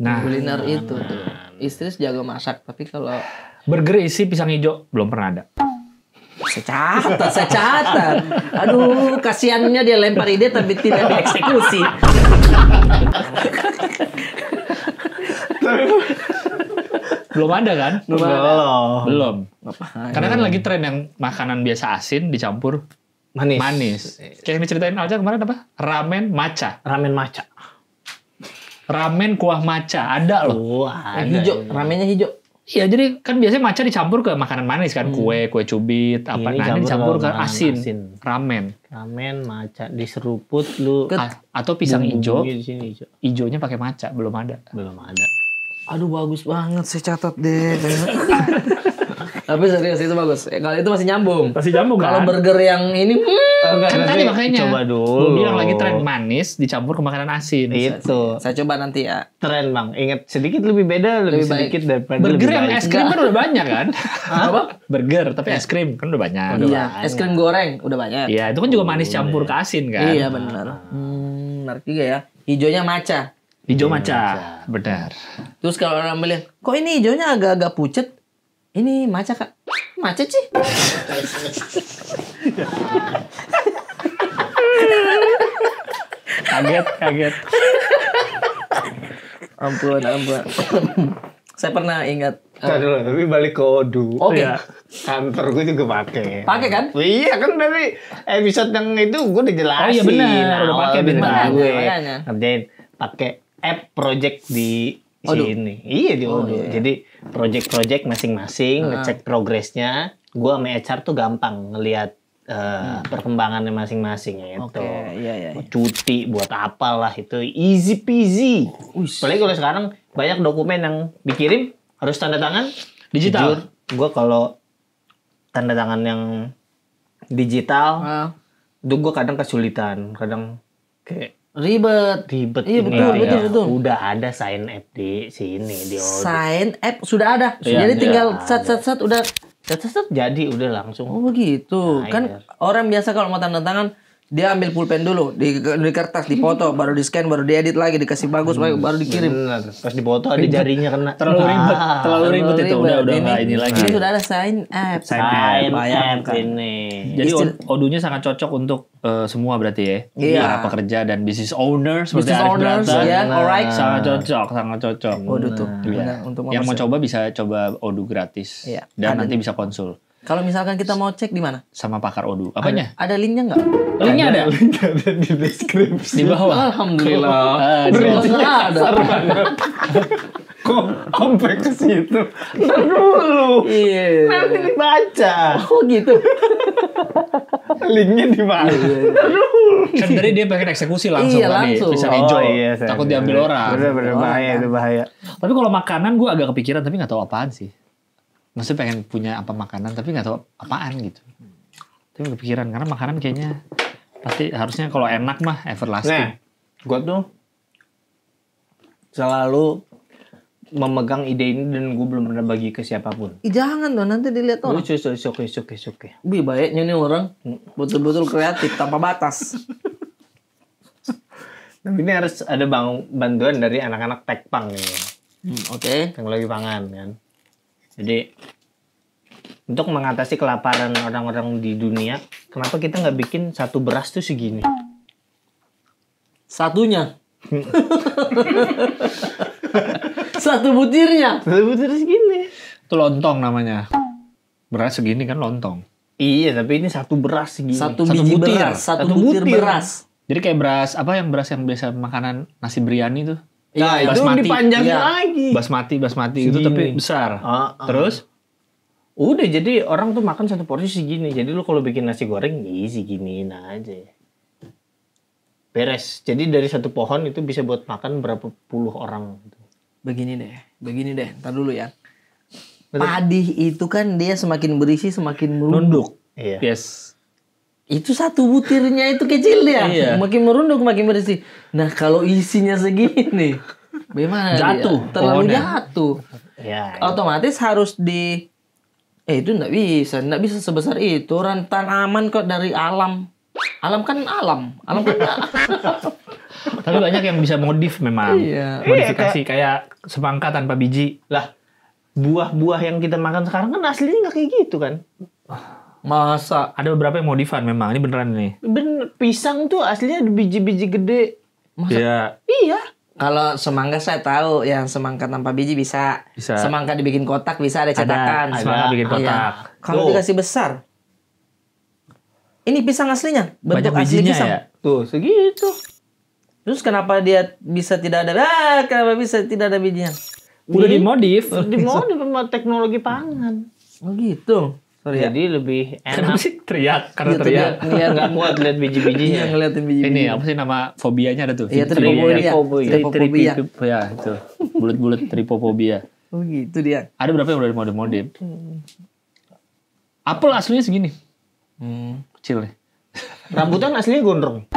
Nah, Kuliner itu tuh. Istri jago masak, tapi kalau burger isi pisang hijau belum pernah ada. saya catat. Aduh, kasihannya dia lempar ide tapi tidak dieksekusi. Belum ada kan? Belum. Ngapain? Karena kan lagi tren yang makanan biasa asin dicampur manis. Kayak yang diceritain Alja kemarin apa? Ramen matcha. Ramen matcha. Ramen kuah matcha ada loh. Wah, Yang hijau, ramennya hijau. Iya, jadi kan biasanya matcha dicampur ke makanan manis kan, kue cubit, apa. Ini Nah, ini dicampur ke makanan asin. asin. Ramen. Ramen matcha diseruput lu. Atau pisang hijau, Bumbunya di sini hijau. hijaunya pakai matcha, belum ada. Belum ada. Aduh, bagus banget, saya catat deh. Tapi serius itu bagus. Kalau itu masih nyambung. Masih nyambung Kalau burger yang ini, Kan tadi makanya. Coba dulu. Gue bilang lagi tren manis dicampur ke makanan asin. Itu saya coba nanti ya. tren bang. Ingat sedikit lebih beda, lebih Lebih baik. sedikit daripada Burger lebih yang baik. es krim kan udah banyak kan? Apa? Burger tapi es krim kan udah banyak. Iya, es krim goreng udah banyak. Iya, itu kan juga manis campur ke asin kan? Iya benar. Menarik juga ya. Hijaunya matcha. Hijau matcha. Benar. Terus kalau orang bilang, kok ini hijaunya agak-agak pucet? Ini matcha kak. Macet sih. Kaget. Ampun. Saya pernah ingat. Ntar dulu, tapi balik ke Odoo. Oke. Ya, kantor gue juga pakai. Pakai kan? Iya kan dari episode yang itu gue udah jelasin. Oh iya benar, udah pakai Awal benar. dari gue Makanya. ngerjain pakai app project di Odoo. sini. Iya di Odoo. iya. Jadi project masing-masing ngecek progresnya. Gue sama HR tuh gampang ngelihat perkembangannya masing-masing gitu. Oke, iya. Cuti buat apalah itu easy peasy. Apalagi kalau sekarang banyak dokumen yang dikirim harus tanda tangan Digital. Gue kalau tanda tangan yang digital. Ah, Itu gue kadang kesulitan, kadang kayak ribet. Iya, ini. betul. Udah ada sign app di sini di Odoo. Sign app sudah ada. Iya, Jadi iya. tinggal sat udah sat. Jadi udah langsung. Oh begitu. Nah, Kan iya. orang biasa kalau mau tanda tangan dia ambil pulpen dulu di kertas, dipoto, baru di scan, baru diedit lagi, dikasih bagus, baru dikirim. Bener. Pas dipoto ada jarinya kena. Terlalu ribet, terlalu ribet itu. Udah Ini- nggak ini lagi. Ini sudah ada sign app. Sign Sign app Bayangkan. ini. Jadi Odoo-nya sangat cocok untuk semua berarti ya. Iya. Para pekerja dan business owner seperti Business Arif owners, Brata. ya, alright. Sangat cocok. Odoo tuh. Iya. Benar, untuk Yang mau mempersiapkan. coba bisa coba Odoo gratis. Iya. Dan Ada nanti nih. bisa konsul Kalau misalkan kita mau cek di mana? sama pakar Odoo. Apanya? Ada linknya nggak? Linknya ada Ada di deskripsi. di bawah. Alhamdulillah. Di Kalau bawah. nggak ada. Kok sampai ke situ? Ntar dulu. Iya. Nanti dibaca. Oh gitu. Linknya di mana? Kan tadi dia pengen eksekusi langsung Iya, tadi. langsung. Bisa hijau. saya Takut bener. diambil orang. Bener bahaya itu bahaya. Tapi kalau makanan gue agak kepikiran tapi nggak tahu apaan sih. Maksudnya pengen punya apa makanan tapi nggak tahu apaan gitu. Tapi kepikiran karena makanan kayaknya pasti harusnya kalau enak mah Nah, everlasting. gue tuh selalu memegang ide ini dan gue belum pernah bagi ke siapapun. Ih, jangan dong, nanti dilihat orang. Oke. Wih, baiknya nih orang betul-betul kreatif tanpa batas. Tapi ini harus ada bantuan dari anak-anak tekpang nih, Oke. teknologi pangan kan. Jadi untuk mengatasi kelaparan orang-orang di dunia, kenapa kita nggak bikin satu beras tuh segini? Satunya. Satu butirnya. Satu butir segini. Itu lontong namanya. Beras segini kan lontong. Iya, tapi ini satu beras segini. Satu Satu biji butir. beras. Satu Satu butir butir. beras. Jadi kayak beras apa yang biasa makanan nasi biryani tuh. Nah, itu basmati. dipanjangin Iya. lagi. Basmati gitu Segini. tapi besar. Terus Udah, jadi orang tuh makan satu porsi segini. Jadi lu kalau bikin nasi goreng, seginiin aja. Beres. Jadi dari satu pohon itu bisa buat makan berapa puluh orang. Begini deh. Ntar dulu ya. Padi itu kan dia semakin berisi semakin merunduk. Iya. yes. Itu satu butirnya itu kecil dia. Iya. Makin merunduk makin berisi. Nah kalau isinya segini, bagaimana Jatuh dia? Terlalu pohonnya. jatuh. Ya. Otomatis harus itu nggak bisa sebesar itu. Orang tanaman kok dari alam. Alam kan alam kan Tapi banyak yang bisa modif memang. Iya. Modifikasi kayak semangka tanpa biji. Lah, buah-buah yang kita makan sekarang kan aslinya nggak kayak gitu kan? Masa Ada beberapa yang modifan memang. Ini beneran nih. Bener, pisang tuh aslinya ada biji-biji gede. Iya. Iya. kalau semangka saya tahu yang semangka tanpa biji bisa. Bisa. Semangka dibikin kotak bisa ada cetakan. Ada semangka bikin Iya. kotak. Kalau Tuh. dikasih besar. Ini pisang aslinya, bentuk Banyak asli bijinya pisang. ya. Tuh, segitu. Terus kenapa dia bisa tidak ada? Kenapa bisa tidak ada bijinya? Udah dimodif. Dimodif sama teknologi pangan. Oh gitu. Sorry ya. Jadi lebih Kenapa enak. sih teriak? Karena Gitu, teriak. ngeliat Nggak kuat lihat Iya biji-bijinya. ngeliatin biji. Ini apa sih nama fobianya ada tuh? Iya, tripofobia. Tripofobia. Ya, itu. Bulat-bulat tripofobia. Oh gitu dia. Ada berapa yang udah dimodif-modif? Apel aslinya segini. Kecil nih. Rambutan aslinya gondrong.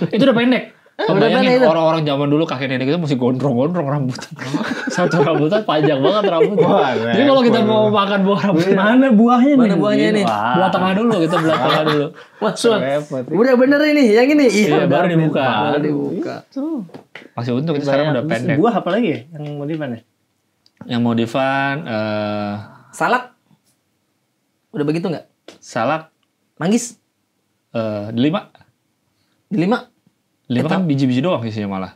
Itu udah pendek. Udah Bayangin pendek itu. orang-orang zaman dulu kakek nenek itu masih gondrong-gondrong rambutan. Satu rambutan panjang banget rambutnya. Wah, Jadi kalau kita mau makan buah rambutan, Mana buahnya Mana buahnya nih? belah tengah dulu, kita belah tengah dulu. Masuk. Repot. Udah bener ini, yang ini. Iya, baru dibuka. Baru dibuka. Masih untung itu sekarang udah pendek. Buah apa lagi ya yang modifan ya? Yang modifan Salak. Udah begitu nggak? salak Manggis. delima. Delima. Delima kan biji-biji doang isinya malah.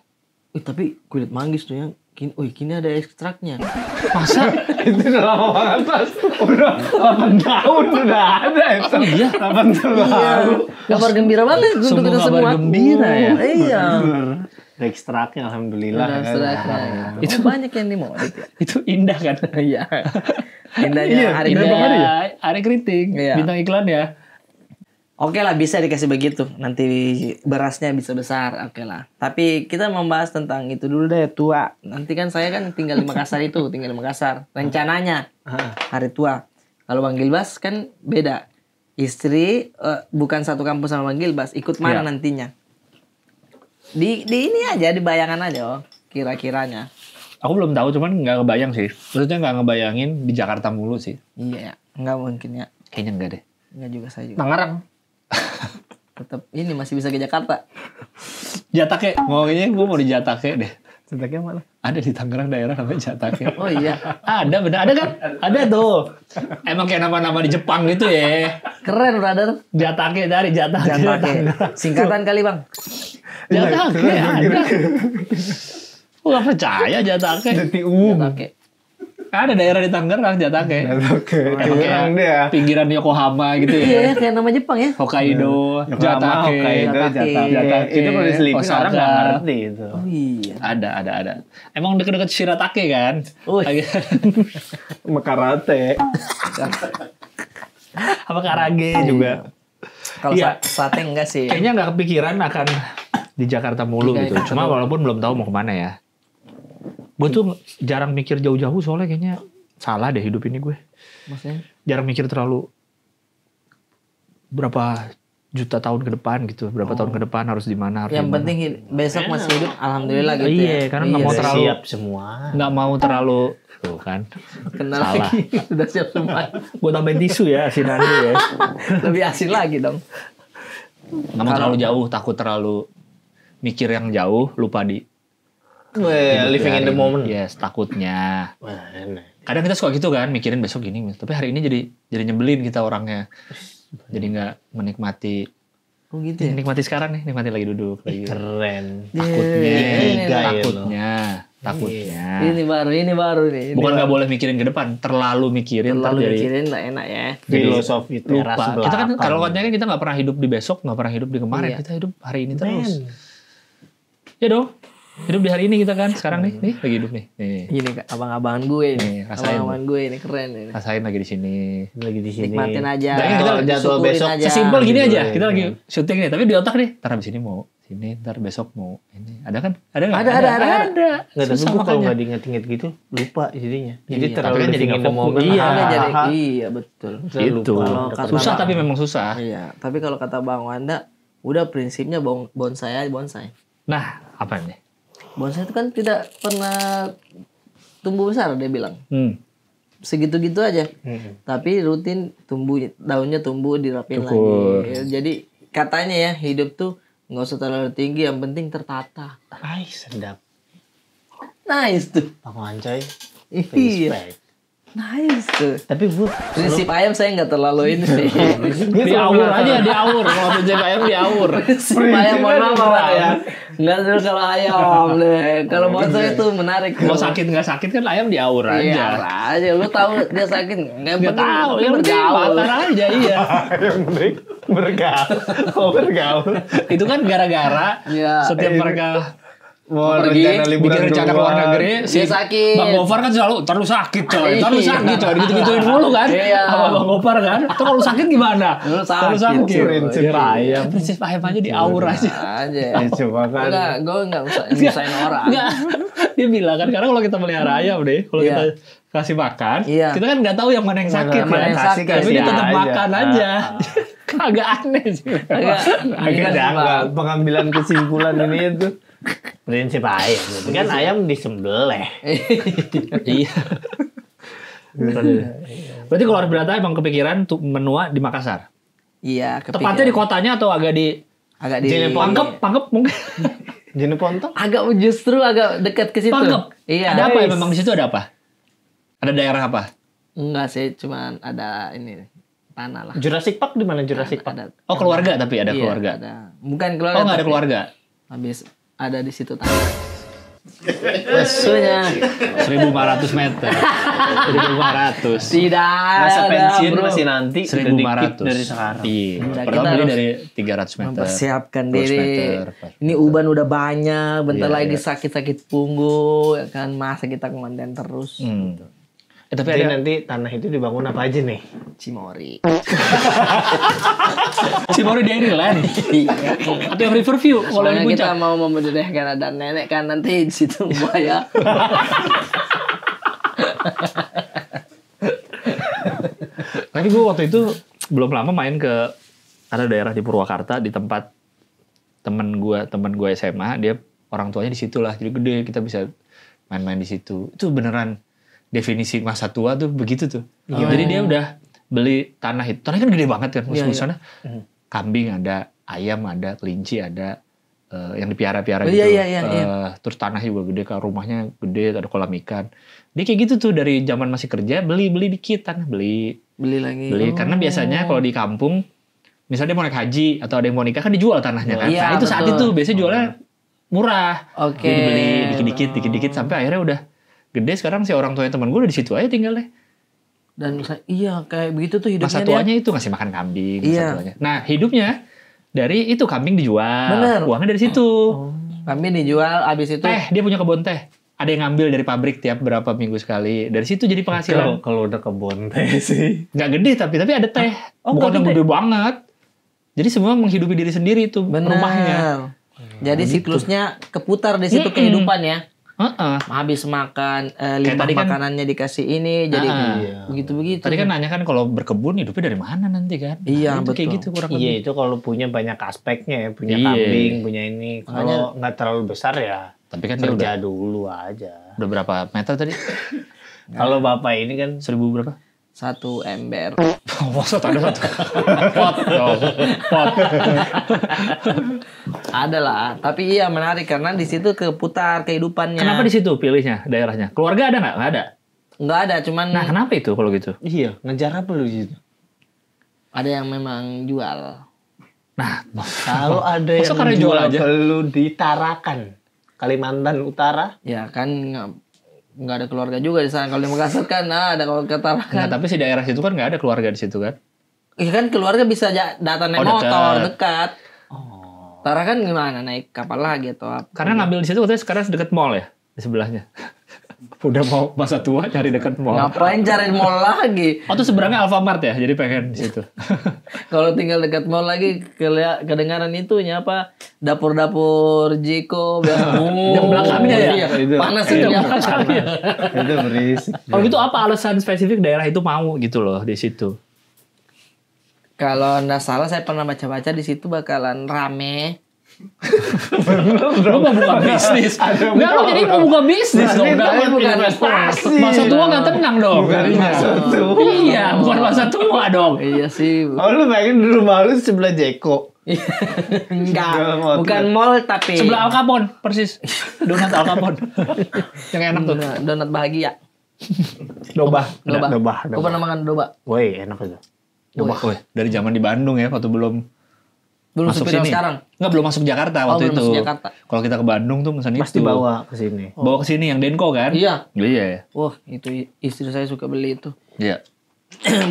Tapi kulit manggis tuh yang kini ada ekstraknya. Masa? Itu udah lama banget Mas. Udah 8 tahun udah ada itu. Iya. 8 tahun lalu. Kabar gembira banget untuk Sungguh kita kabar semua. gembira ya. Iya. Ada ekstraknya alhamdulillah. Ada ekstraknya. Itu banyak yang dimodif ya. Itu indah kan? Iya. Indahnya hari Indah ini. banget ya. Ari Kriting, Iya. bintang iklan ya. Oke lah bisa dikasih begitu. Nanti berasnya bisa besar. Oke lah. Tapi kita membahas tentang itu dulu deh tua. Nanti kan saya kan tinggal di Makassar itu. Tinggal di Makassar. Rencananya hari tua. Kalau Bang Gilbas kan beda. istri bukan satu kampus sama Bang Gilbas, ikut mana Iya. nantinya? Di ini aja, di bayangan aja, oh, kira-kiranya. Aku belum tahu, cuman nggak kebayang sih. Maksudnya nggak ngebayangin di Jakarta mulu sih. Iya, ya. Nggak mungkin ya. Kayaknya enggak deh. Nggak juga saya juga. Tangerang. Tetap ini masih bisa ke Jakarta. Jatake, ngomongnya gue mau di Jatake deh. Cetaknya mana? Ada di Tangerang daerah namanya Jatake. Oh iya, Ada bener, ada kan? Ada tuh. Emang kayak nama-nama di Jepang gitu ya. keren brother. Jatake dari Jatake. Jatake. Singkatan kali bang. Jatake ada. Gue gak percaya Jatake. Jatake. Ada daerah di Tangerang Jatake. Oke. Emang Tangerang kayak dia. pinggiran Yokohama gitu Iya, ya. kayak nama Jepang ya. Hokkaido, Yokohama, Jatake. Hokkaido, Jatake. Jatake. Itu kalau diselipin Osaka. orang nggak ngerti itu. Oh iya. Ada. Emang deket-deket Shiratake kan? Wih. Sama karate. Apa karage juga. Kalau Iya. sate enggak sih. Kayaknya nggak kepikiran akan di Jakarta mulu Iya, gitu. iya. Cuma walaupun belum tahu mau kemana ya. Gue tuh jarang mikir jauh-jauh soalnya kayaknya salah deh hidup ini gue. Maksudnya? Jarang mikir terlalu berapa juta tahun ke depan gitu. Berapa tahun ke depan harus di mana. harus Yang di mana. penting besok masih hidup, alhamdulillah gitu ya. Iya, karena nggak mau sih. terlalu- Siap semua. Nggak mau terlalu tuh kan. Kenal Salah. lagi. Udah siap semua. Gue tambahin tisu ya asinannya ya. Lebih asin lagi dong. Nggak mau terlalu jauh, takut terlalu mikir yang jauh, lupa di Living in the moment. Yes, takutnya. Mana? Kadang kita suka gitu kan, mikirin besok gini, tapi hari ini jadi nyebelin kita orangnya. Jadi nggak menikmati, Oh gitu ya. nikmati sekarang nih, nikmati lagi duduk lagi. Keren. Takutnya, Ikigai takutnya. Ini baru nih. Bukan nggak boleh mikirin ke depan, terlalu mikirin, ntar Terlalu jadi mikirin nggak enak ya. Filosofi teras lupa. belakang. Kita kan kalau katanya kan kita nggak pernah hidup di besok, nggak pernah hidup di kemarin, Iya. kita hidup hari ini terus. Men. Ya dong, hidup di hari ini kita kan sekarang nih lagi hidup nih. Nih, Ini Kak, abang-abangan gue ini. Nih, rasain. Abang-abangan gue ini keren ini. rasain lagi di sini. Lagi di sini. Nikmatin aja. Nah, kita jadwal syukurin besok aja. Sesimpel gini aja, Gitu, kita ya. lagi syuting nih, tapi di otak nih, ntar habis ini mau sini, ntar besok mau ini. Ada kan? Ada nggak? Ada. Nggak, tapi Susah gue kalau makanya. nggak diinget-inget gitu lupa jadinya. Jadi Iya. terlalu Tapi kan jadi living in nggak the fokus. moment. Iya. Makanya jadi Hahaha. iya betul. Gitu. Kalau kata Susah Bang- tapi memang susah. Iya, tapi kalau kata Bang Wanda, udah prinsipnya bonsai aja bonsai. Nah, apa nih? Bonsai itu kan tidak pernah tumbuh besar dia bilang. Segitu-gitu aja. Tapi rutin tumbuh, daunnya tumbuh dirapin Cukur. lagi. Jadi katanya ya hidup tuh nggak usah terlalu tinggi, yang penting tertata. Ay, sedap. Nice tuh. Pak Wancai. Iya, Respect. nice tuh. Tapi gue Prinsip ayam saya nggak terlalu ini sih. Diaur aja, diaur. Kalau prinsip ayam diaur. Prinsip ayam mohon maaf Bang, ya. Nggak dulu kalau ayam deh. Kalau bonsai itu menarik. Mau sakit nggak sakit kan ayam diaur Iya aja. aja. Lu tahu dia sakit nggak Nggak tahu, yang penting bergaul. bakar aja iya. yang penting bergaul. Oh, bergaul. Itu kan gara-gara Iya. setiap mereka Mau Pergi, rencana liburan bikin rencana keluar. luar negeri, Dia sakit. Bang Gofar kan selalu terlalu sakit coy, terlalu Iya. sakit coy, gitu-gituin mulu kan, Iya. sama Bang Gofar kan, terus kalau sakit gimana? Terlalu sakit. Prinsip Ya, ayam, prinsip ayam aja diaur aja. Aja. Ya, coba kan. Enggak, gue nggak usah nyusahin orang. Enggak, dia bilang kan, karena kalau kita melihara ayam deh, kalau Iya. kita kasih makan, Iya. kita kan nggak tahu yang mana yang sakit Mana kan, yang sakit. tapi dia tetap Kasih makan aja. aja. Agak aneh sih. Agak Iya, janggal pengambilan kesimpulan ini itu. Prinsip ayam. Gitu. Kan ayam disembelih. Iya. Berarti kalau harus berata emang kepikiran tuh menua di Makassar. Iya, Tepatnya di kotanya atau agak di agak di Pangkep mungkin. Jenis pontong? agak justru agak dekat ke situ. Pangkep. Iya. Ada apa ya memang di situ ada apa? Ada daerah apa? Enggak sih, cuman ada ini tanah lah. Jurassic Park di mana Jurassic Park? Ada. Oh keluarga tapi ada Iya, keluarga. Ada. Bukan keluarga. Oh nggak ada tapi keluarga. Habis ada di situ tanah. Maksudnya 1.500 meter. 1.500. tidak Masa ada, pensiun bro. masih nanti. udah dikit 1.500 dari sekarang. Iya. Udah, Pertama kita beli harus dari 300 meter. Mempersiapkan 100 diri. meter. Ini uban udah banyak, bentar Iya, lagi iya. sakit-sakit punggung, ya kan masa kita kemandian terus. Tapi Jadi ada nanti tanah itu dibangun apa aja nih? Cimori. Cimory Dairyland. Atau yang Riverview kalau Soalnya yang kita puncak. mau memudahkan ada nenek kan nanti di situ bahaya. Tapi gue waktu itu belum lama main ke ada daerah di Purwakarta di tempat temen gue SMA, dia orang tuanya di situ lah, jadi gede, kita bisa main-main di situ. Itu beneran definisi masa tua tuh begitu tuh. Jadi dia udah beli tanah itu, tanahnya kan gede banget kan, sana kambing ada, ayam ada, kelinci ada, yang dipiara-piara gitu. Terus tanah juga gede, kan rumahnya gede, ada kolam ikan. Dia kayak gitu tuh dari zaman masih kerja, beli dikit tanah, beli lagi. Karena biasanya kalau di kampung, misalnya dia mau naik haji atau ada yang mau nikah kan dijual tanahnya kan. Nah itu betul. Saat itu biasanya jualnya murah. Jadi beli dikit-dikit sampai akhirnya udah gede. Sekarang si orang tuanya teman gue udah di situ aja tinggal deh. Dan kayak begitu tuh hidupnya. Masa tuanya itu ngasih makan kambing. Masa tuanya. Nah hidupnya dari itu kambing dijual. Bener. Uangnya dari situ. Kambing dijual, abis itu. Dia punya kebun teh. Ada yang ngambil dari pabrik tiap berapa minggu sekali. Dari situ jadi penghasilan. Kalau udah kebun teh sih. Nggak gede tapi ada teh. Bukan yang gede banget. Jadi semua menghidupi diri sendiri itu rumahnya. Jadi siklusnya keputar di situ kehidupan ya. Habis makan, limbah makanannya dikasih ini, jadi begitu-begitu. Tadi kan nanya kan kalau berkebun hidupnya dari mana nanti kan? Iya, betul. Kayak gitu kurang lebih. Iya, itu kalau punya banyak aspeknya ya, punya kambing, punya ini. Kalau nggak terlalu besar ya, tapi kan kerja dulu aja. Udah berapa meter tadi? Kalau bapak ini kan 1000 berapa? 1 ember. Maksud ada 1 pot. Ada lah, tapi iya menarik karena di situ keputar kehidupannya. Kenapa di situ pilihnya daerahnya? Keluarga ada nggak? Nggak ada. Nggak ada, cuman. Nah kenapa itu kalau gitu? Iya, ngejar apa lu di situ? Ada yang memang jual. Nah, kalau ada yang jual aja perlu ditarakan. Kalimantan Utara. Ya kan nggak ada keluarga juga di sana. Kalau di Makassar kan ada kalau ketarakan. Nah, tapi si daerah situ kan nggak ada keluarga di situ kan? Iya kan keluarga bisa datang naik motor dekat. Tarakan gimana naik kapal lagi atau apa? Karena ngambil di situ katanya sekarang dekat mall ya di sebelahnya. Udah mau masa tua cari dekat mall. Ngapain cari mall lagi? Oh tuh seberangnya Alfamart ya, jadi pengen di situ. Kalau tinggal dekat mall lagi kedengaran itunya apa? Dapur-dapur Jiko biasa. Yang belakangnya ya. Panas itu belakangnya. Itu berisik. Kalau gitu apa alasan spesifik daerah itu mau gitu loh di situ? Kalau nggak salah saya pernah baca-baca di situ bakalan rame. Lo mau buka bisnis? Enggak, lo jadi mau buka bisnis dong. Bukan investasi. Masa tua nggak tenang dong. Iya, bukan masa tua dong. Iya sih. Oh lu pengen di rumah lu sebelah Jeko? Enggak, bukan mall tapi sebelah Al Capone persis. Donat Al Capone. Yang enak tuh. Donat bahagia. Doba. Aku pernah makan doba. Woi, enak itu. Doba. Dari zaman di Bandung ya, waktu belum masuk sini. Sekarang. Enggak, belum masuk Jakarta waktu itu. Kalau kita ke Bandung tuh pesan itu. Pasti bawa ke sini. Bawa ke sini yang Denko kan? Iya. Iya. Wah, itu istri saya suka beli itu. Iya.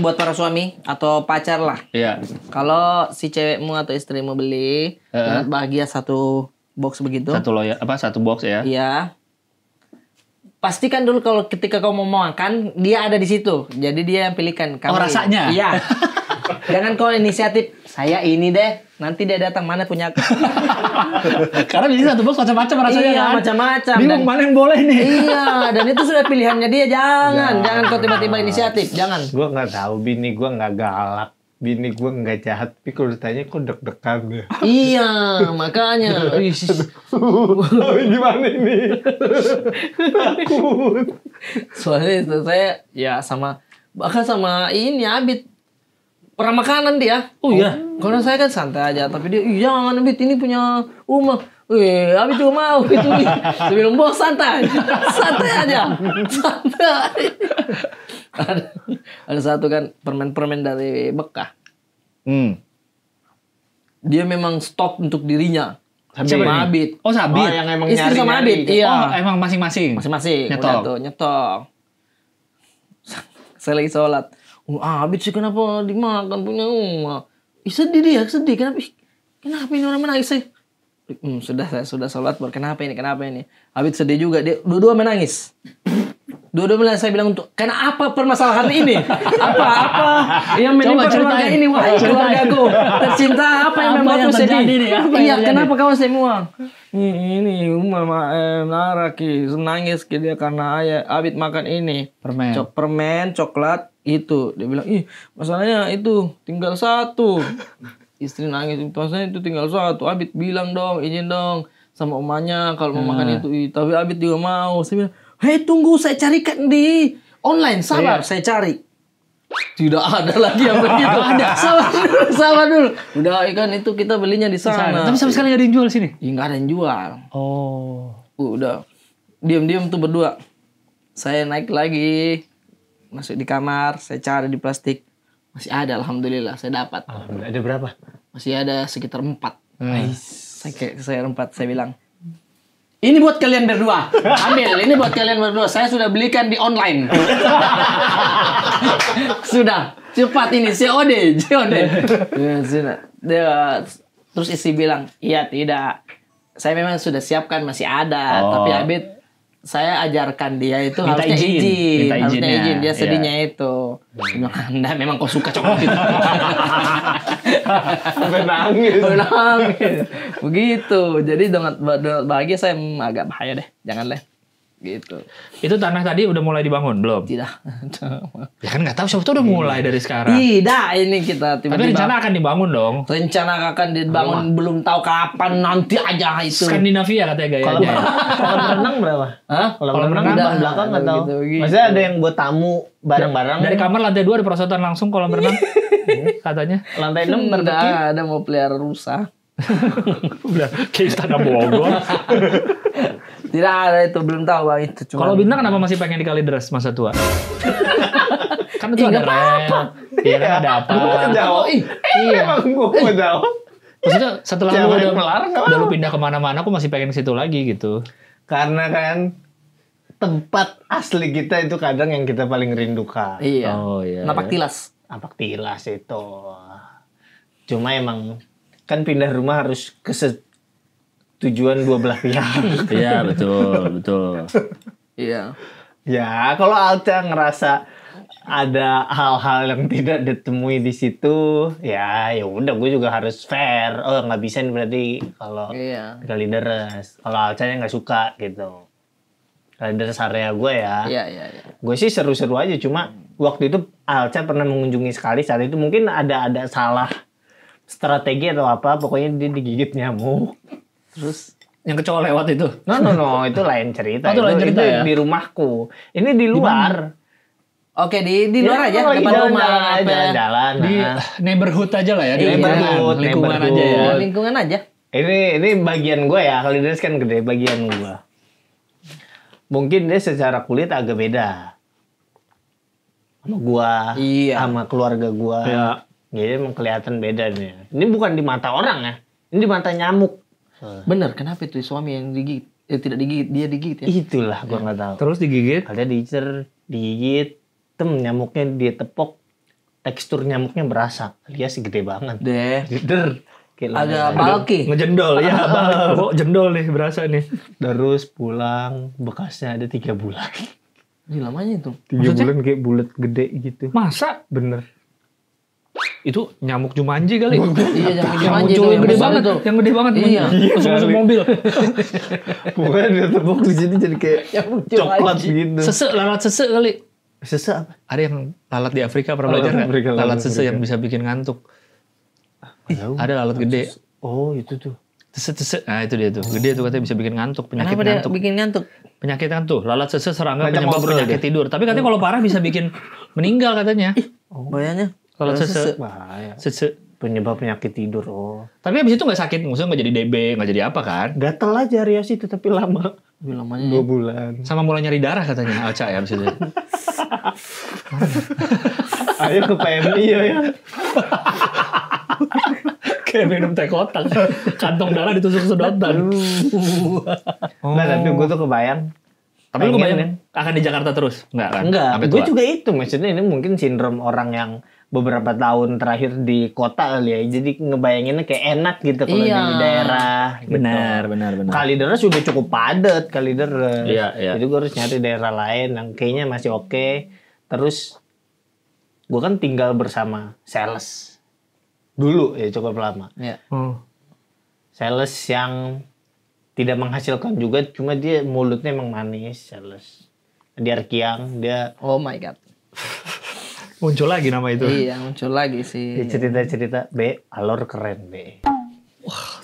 Buat para suami atau pacar lah. Iya. Kalau si cewekmu atau istrimu beli, bahagia 1 box begitu. Satu box ya? Iya. Pastikan dulu kalau ketika kau mau makan, dia ada di situ. Jadi dia yang pilihkan. Rasanya? Iya. Jangan kau inisiatif. Saya ini deh. Nanti dia datang mana punya. Karena bisa 1 box macam-macam rasanya. Iya, kan? macam-macam. Bingung mana yang boleh nih. Iya, dan itu sudah pilihannya dia. Jangan kau tiba-tiba inisiatif. Jangan. Gue nggak tahu, bini gue nggak galak. Bini gue nggak jahat, tapi kalau ditanya kok deg-degan ya. Iya, makanya. Gimana ini? Takut. Soalnya itu saya ya bahkan sama ini Abid pernah makanan dia. Oh iya. Kalau saya kan santai aja, tapi dia jangan Abid ini punya rumah. Abid juga mau itu. Sebelum bos santai aja. Santai. Ada satu kan permen dari Bekah. Dia memang stok untuk dirinya. Sama Abid. Oh, Sabit. Yang emang istri sama Abid. Iya. Oh, emang masing-masing. Nyetok. Saya lagi sholat. Abid sih kenapa dimakan punya rumah? Sedih kenapa? Kenapa ini orang menangis sih? Saya sudah sholat baru kenapa ini? Abid sedih juga, dia dua-dua menangis. Dua-dua saya bilang kenapa permasalahan ini? Apa yang menimpa keluarga ini? Wahai keluargaku tercinta, apa yang membuatmu sedih? Iya, kenapa kau semua? Ini Naraki nangis dia karena Abid makan ini. Permen, coklat, itu dia bilang, ih masalahnya itu tinggal satu. Istri nangis, masalahnya itu tinggal satu. Abid bilang dong, izin dong sama omanya kalau mau makan itu. Ih, tapi Abid juga mau. Saya bilang, hei tunggu saya carikan di online, sabar saya cari. Tidak ada lagi yang begitu. Ada. Sabar dulu. Udah kan itu kita belinya di sana. Tapi sama sekali nggak ada yang jual sini. Ih, nggak ada yang jual. Oh. Udah diam-diam tuh berdua. Saya naik lagi, masuk di kamar, saya cari di plastik. Masih ada, alhamdulillah saya dapat. Alhamdulillah. Ada berapa? Masih ada sekitar 4. Saya 4, saya bilang, ini buat kalian berdua. Ambil, ini buat kalian berdua. Saya sudah belikan di online. Sudah, cepat ini COD. Ya, sudah. Terus istri bilang, iya tidak. Saya memang sudah siapkan masih ada, tapi Abid saya ajarkan dia itu Minta harusnya izin. izin. Minta Harusnya izinnya. izin. Dia sedihnya Iya. itu. Dia bilang, Anda memang kau suka coklat itu. Sampai nangis. Nangis. Begitu. Jadi dengan bahagia saya agak bahaya deh. Jangan deh. Gitu. Itu tanah tadi udah mulai dibangun belum? Tidak. Ya kan nggak tahu, siapa tahu udah mulai dari sekarang. Tidak, ini kita Tapi tiba-tiba. rencana akan dibangun dong. Rencana akan dibangun belum tahu kapan, nanti aja itu. Skandinavia katanya gayanya. Kolam renang berapa? Hah? Kolam renang Tidak, depan belakang ada atau? gitu-gitu. Maksudnya ada yang buat tamu bareng-bareng. Dari kamar lantai 2 ada perosotan langsung kolam renang. Katanya. Lantai 6 Tidak barbecue. ada mau pelihara rusa. Udah kayak istana Bogor. Tidak ada itu, belum tahu bang itu. Cuma Kalau Bintang kenapa masih pengen di Kalideres masa tua? Kan itu ada nggak apa-apa. Iya kan ada apa? Gue mau jawab. Iya, emang gue mau jawab. Maksudnya setelah Siapa lu yang udah, melarang, nggak udah lu mau. pindah kemana-mana, aku masih pengen ke situ lagi gitu. Karena kan tempat asli kita itu kadang yang kita paling rindukan. Iya. Oh, iya, Napak iya. tilas. Apak tilas itu. Cuma emang kan pindah rumah harus kesetujuan dua belah pihak. Iya betul. Iya. Ya, kalau Alca ngerasa ada hal-hal yang tidak ditemui di situ, ya udah gue juga harus fair. Oh, nggak bisa nih berarti kalau Iya. Kalideres. Kalau Alca yang nggak suka gitu. Kalideres area gue ya. Iya. Gue sih seru-seru aja, cuma waktu itu Alca pernah mengunjungi sekali, saat itu mungkin ada salah strategi atau apa, pokoknya dia digigit nyamuk. Terus Yang kecoa lewat itu. No, itu lain cerita. Oh, itu lain cerita ya? Di rumahku. Ini di luar. oke di luar aja lagi depan rumah apa ya? jalan-jalan. Di neighborhood aja lah ya. Di Iya, lingkungan aja ya. Ya, lingkungan aja. Ini bagian gue ya, kalau Kalideres kan gede, bagian gue. Mungkin dia secara kulit agak beda. Sama gue, Iya. sama keluarga gue. Iya. Jadi emang kelihatan beda nih. Ini bukan di mata orang ya, ini di mata nyamuk. Bener, kenapa itu suami yang digigit? Tidak digigit, dia digigit ya? Itulah gue nggak tahu. Terus digigit. Ada digigit, nyamuknya dia tepok, tekstur nyamuknya berasa, alias gede banget. Deh. Gider. Agak bulky. Ngejendol ya. Kok jendol nih berasa nih. Terus pulang, bekasnya ada 3 bulan. Ini lamanya itu. 3 bulan kayak bulat gede gitu. Masa? Bener. Itu nyamuk Jumanji kali. Iya, jangan Yang gimana muncul yang gede besar banget itu. Yang gede banget. Iya. Masuk mobil. Pokoknya dia tepok di sini jadi kayak Yang muncul coklat aja. gitu. Lalat sese kali. Sese apa? Ada yang lalat di Afrika pernah Oh, belajar nggak? Afrika, Lalat lalat sese Afrika. yang bisa bikin ngantuk. Tahu. Ada lalat gede. Oh itu tuh. Sese. Nah itu dia tuh. Gede tuh katanya bisa bikin ngantuk. Penyakit Kenapa dia ngantuk. bikin ngantuk? Penyakit ngantuk. Lalat sese serangga Ngajak penyebab ngobrol penyakit dia. tidur. Tapi katanya kalau parah bisa bikin meninggal katanya. Bayarnya. Lalat sese. Bahaya. Sese. Penyebab penyakit tidur. Oh. Tapi abis itu nggak sakit. Maksudnya nggak jadi DB. Nggak jadi apa kan. Gatel aja reaksi itu tapi lama. Lebih lamanya. 2 bulan. Sama mulai nyari darah katanya. Alca ya abis itu. Ayo ke PMI ya. Kayak minum teh kotak. Kantong darah ditusuk sedotan. Nggak, tapi gue tuh kebayang. Tapi lu Pengen, kebayang akan di Jakarta terus? Enggak kan? Enggak, Sampai gue tua? juga itu. Maksudnya ini mungkin sindrom orang yang beberapa tahun terakhir di kota kali ya. Jadi ngebayanginnya kayak enak gitu kalau Iya. di daerah. Gitu. Benar. Kalideres sudah cukup padat, Kalideres. Iya. Jadi gue harus nyari daerah lain yang kayaknya masih oke. Terus gue kan tinggal bersama sales. Dulu ya cukup lama. Iya. Oh. Sales yang tidak menghasilkan juga, cuma dia mulutnya emang manis, sales. Dia Arkiang, dia Oh my god. Muncul lagi nama itu. Iya, muncul lagi sih. Dia cerita-cerita, B, Alor keren, B.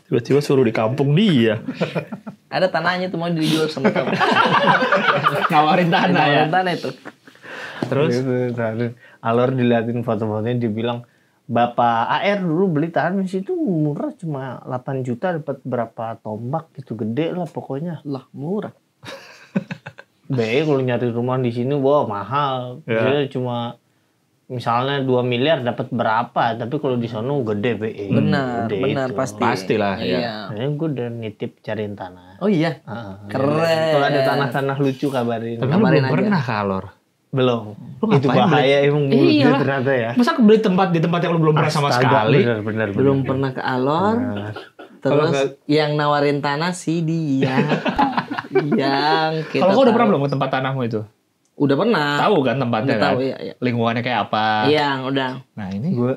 Tiba-tiba suruh di kampung dia. Ada tanahnya tuh mau dijual sama kamu. Ngawarin tanah ya. Nawarin tanah itu. Terus Alor diliatin foto-fotonya, dibilang, Bapak AR dulu beli tanah di situ murah, cuma 8 juta dapat berapa tombak gitu, gede lah pokoknya. Lah, murah. B, kalau nyari rumah di sini, wah mahal. Ya. Dia cuma misalnya 2 miliar dapat berapa, tapi kalau di sana gede, B. Benar, Gede benar itu. pasti. pastilah ya. Iya. Nah, gue udah nitip cariin tanah. Oh iya. Keren. Kalau ada tanah-tanah lucu kabarin. Tapi lu Kabarin belum aja. pernah ke Alor. Belum. Lu Itu ngapain bahaya emang mulut Iya dia lah. ternyata ya. Masa beli tempat di tempat yang lu belum pernah sama Astaga, sekali? Bener. Belum pernah ke Alor. Kalau Terus yang nawarin tanah sih dia. Yang kita Kalau kau udah tahu. pernah belum ke tempat tanahmu itu? Udah pernah. Tahu kan tempatnya Udah kan? tahu, iya. Lingkungannya kayak apa? Iya, udah. Nah ini Gue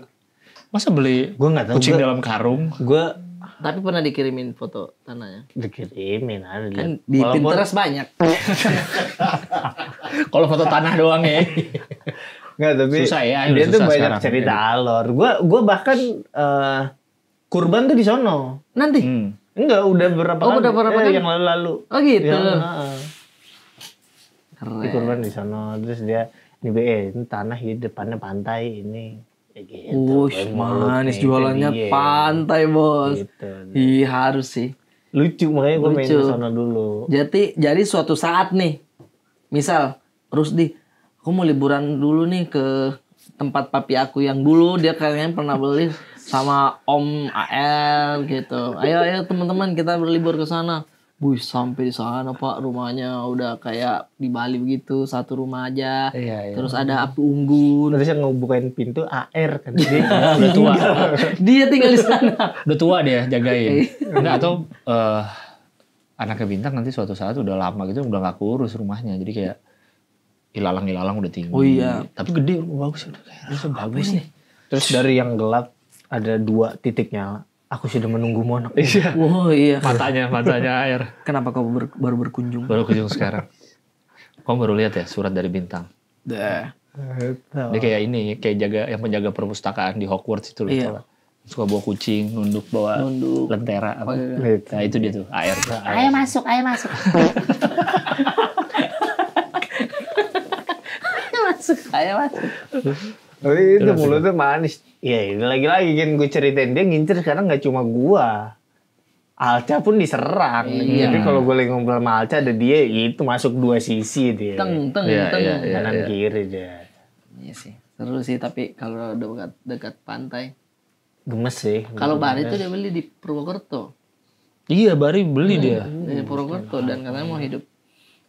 masa beli nggak tahu. kucing dalam karung? Gue Tapi pernah dikirimin foto tanahnya. dikirimin ada Kan lihat. di Walaupun- Pinterest banyak. Kalau foto tanah doang ya. Nggak, tapi Susah ya, dia udah tuh susah banyak sekarang. cerita Alor. Gue bahkan kurban tuh di sono. Nanti. Enggak, udah berapa Oh, kali. udah berapa kali? Yang lalu-lalu. Oh gitu. Yang, Keren. di kurban di sono. Terus dia ini BE, ini tanah di depannya pantai ini. Kayak gitu. Wush, Mulut manis nih, jualannya itu dia. pantai, Bos. Gitu. Iya, harus sih. Lucu, makanya gue main Lucu. ke sono dulu. Jadi suatu saat nih, misal Rusdi, aku mau liburan dulu nih ke tempat papi aku yang dulu dia kayaknya pernah beli sama Om AL gitu. Ayo teman-teman kita berlibur ke sana. Wih, sampai di sana Pak, rumahnya udah kayak di Bali begitu, satu rumah aja. Iya. Terus ada api unggun. Terus yang ngebukain pintu AR kan. Dia Udah tua. Dia tinggal di sana. Udah tua dia jagain. Enggak, atau anaknya Bintang nanti suatu saat udah lama gitu udah gak kurus rumahnya. Jadi kayak ilalang udah tinggi. Oh iya. Tapi gede, bagus udah kayak bagus nih. Terus dari yang gelap ada 2 titik nyala. Aku sudah menunggu monok. Iya. Wah, iya. Matanya air. Kenapa kau baru berkunjung? Baru kunjung sekarang. Kamu baru lihat ya surat dari Bintang. Dah. Dia kayak ini, kayak yang penjaga perpustakaan di Hogwarts itu loh. Iya. tau gak? Suka bawa kucing, nunduk bawa lentera apa. Nah itu dia tuh, air. Ayo masuk. Ayo masuk. Oh, itu mulutnya manis. Iya, ini lagi-lagi kan gue ceritain dia ngincer sekarang nggak cuma gua. Alca pun diserang. Iya. Jadi kalau gue lagi ngobrol sama Alca ada dia, itu masuk 2 sisi dia. Teng. Iya. Kanan kiri dia. Iya sih. Seru sih tapi kalau dekat pantai. Gemes sih. Kalau Bari itu dia beli di Purwokerto. Iya, Bari beli dia. Di Purwokerto dan katanya mau hidup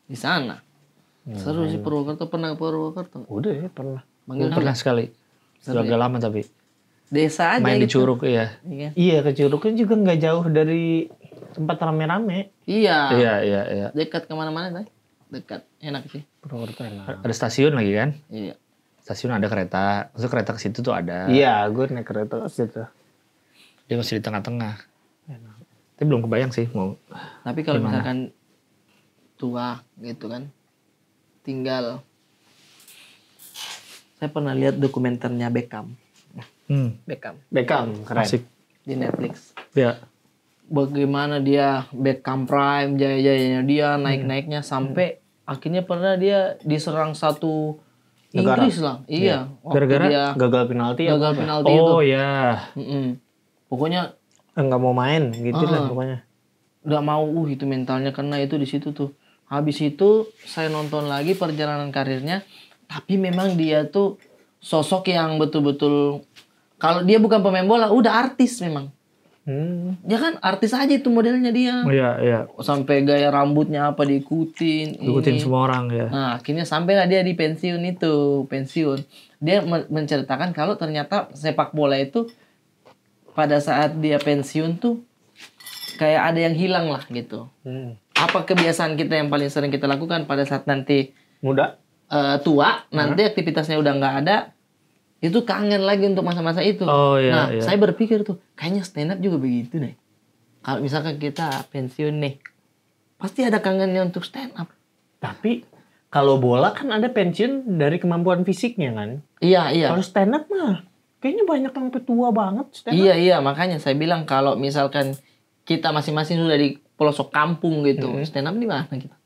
di sana. Seru sih Purwokerto, pernah ke Purwokerto? Udah ya pernah. Manggil Pernah sekali. Sudah agak lama tapi. desa aja Main di gitu. Curug, iya. Iya. Iya, ke Curugnya juga nggak jauh dari tempat rame-rame. Iya. Iya. Dekat kemana-mana tadi. Dekat, enak sih. Purwokerto enak. Ada stasiun lagi kan? Iya. Stasiun ada kereta. Maksudnya kereta ke situ tuh ada. Iya, gue naik kereta ke situ. Dia masih di tengah-tengah. Tapi belum kebayang sih mau. Tapi kalau Gimana? misalkan tua gitu kan, tinggal. Saya pernah lihat dokumenternya Beckham Beckham, keren. Asik. di Netflix. Ya. Bagaimana dia Beckham Prime, jaya-jayanya dia, naik-naiknya sampai akhirnya pernah dia diserang satu Negara. Inggris lah. Iya. Waktu Gara-gara dia Gagal penalti ya. gagal penalti itu. Oh ya. Pokoknya Nggak mau main gitu lah pokoknya. nggak mau itu mentalnya kena itu di situ tuh. Habis itu saya nonton lagi perjalanan karirnya, tapi memang dia tuh sosok yang betul-betul kalau dia bukan pemain bola, udah artis memang. Ya kan artis aja itu modelnya dia. Iya. Sampai gaya rambutnya apa diikutin. Ikutin ini. semua orang ya. Nah, akhirnya sampailah dia di pensiun itu, Dia menceritakan kalau ternyata sepak bola itu pada saat dia pensiun tuh kayak ada yang hilang lah gitu. Apa kebiasaan kita yang paling sering kita lakukan pada saat nanti Muda. tua, nanti aktivitasnya udah nggak ada, itu kangen lagi untuk masa-masa itu. Oh, iya, Nah, iya. saya berpikir tuh, kayaknya stand up juga begitu deh. Kalau misalkan kita pensiun nih, pasti ada kangennya untuk stand up. Tapi kalau bola kan ada pensiun dari kemampuan fisiknya kan. Iya, iya. Kalau stand up mah kayaknya banyak yang sampai tua banget stand up. Iya, iya, makanya saya bilang kalau misalkan kita masing-masing sudah di pelosok kampung gitu, stand up di mana kita?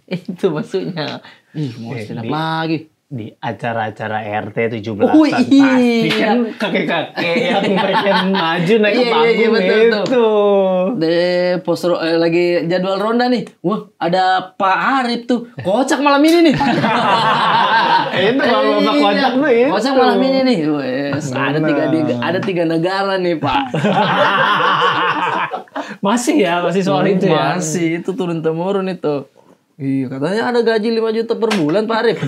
Itu maksudnya. Ih, mau stand up lagi. Di acara-acara RT 17-an Oh, pasti iya. kan kakek-kakek yang pengen maju naik ke Iya, panggung iya, betul, itu. Poster lagi jadwal ronda nih. Wah, ada Pak Arif tuh. Kocak malam ini nih. Itu bapak kocak tuh itu. Kocak malam ini nih. Wes, ada tiga negara nih, Pak. Masih soal itu ya. Masih itu turun temurun itu. Iya, katanya ada gaji 5 juta per bulan, Pak Arif.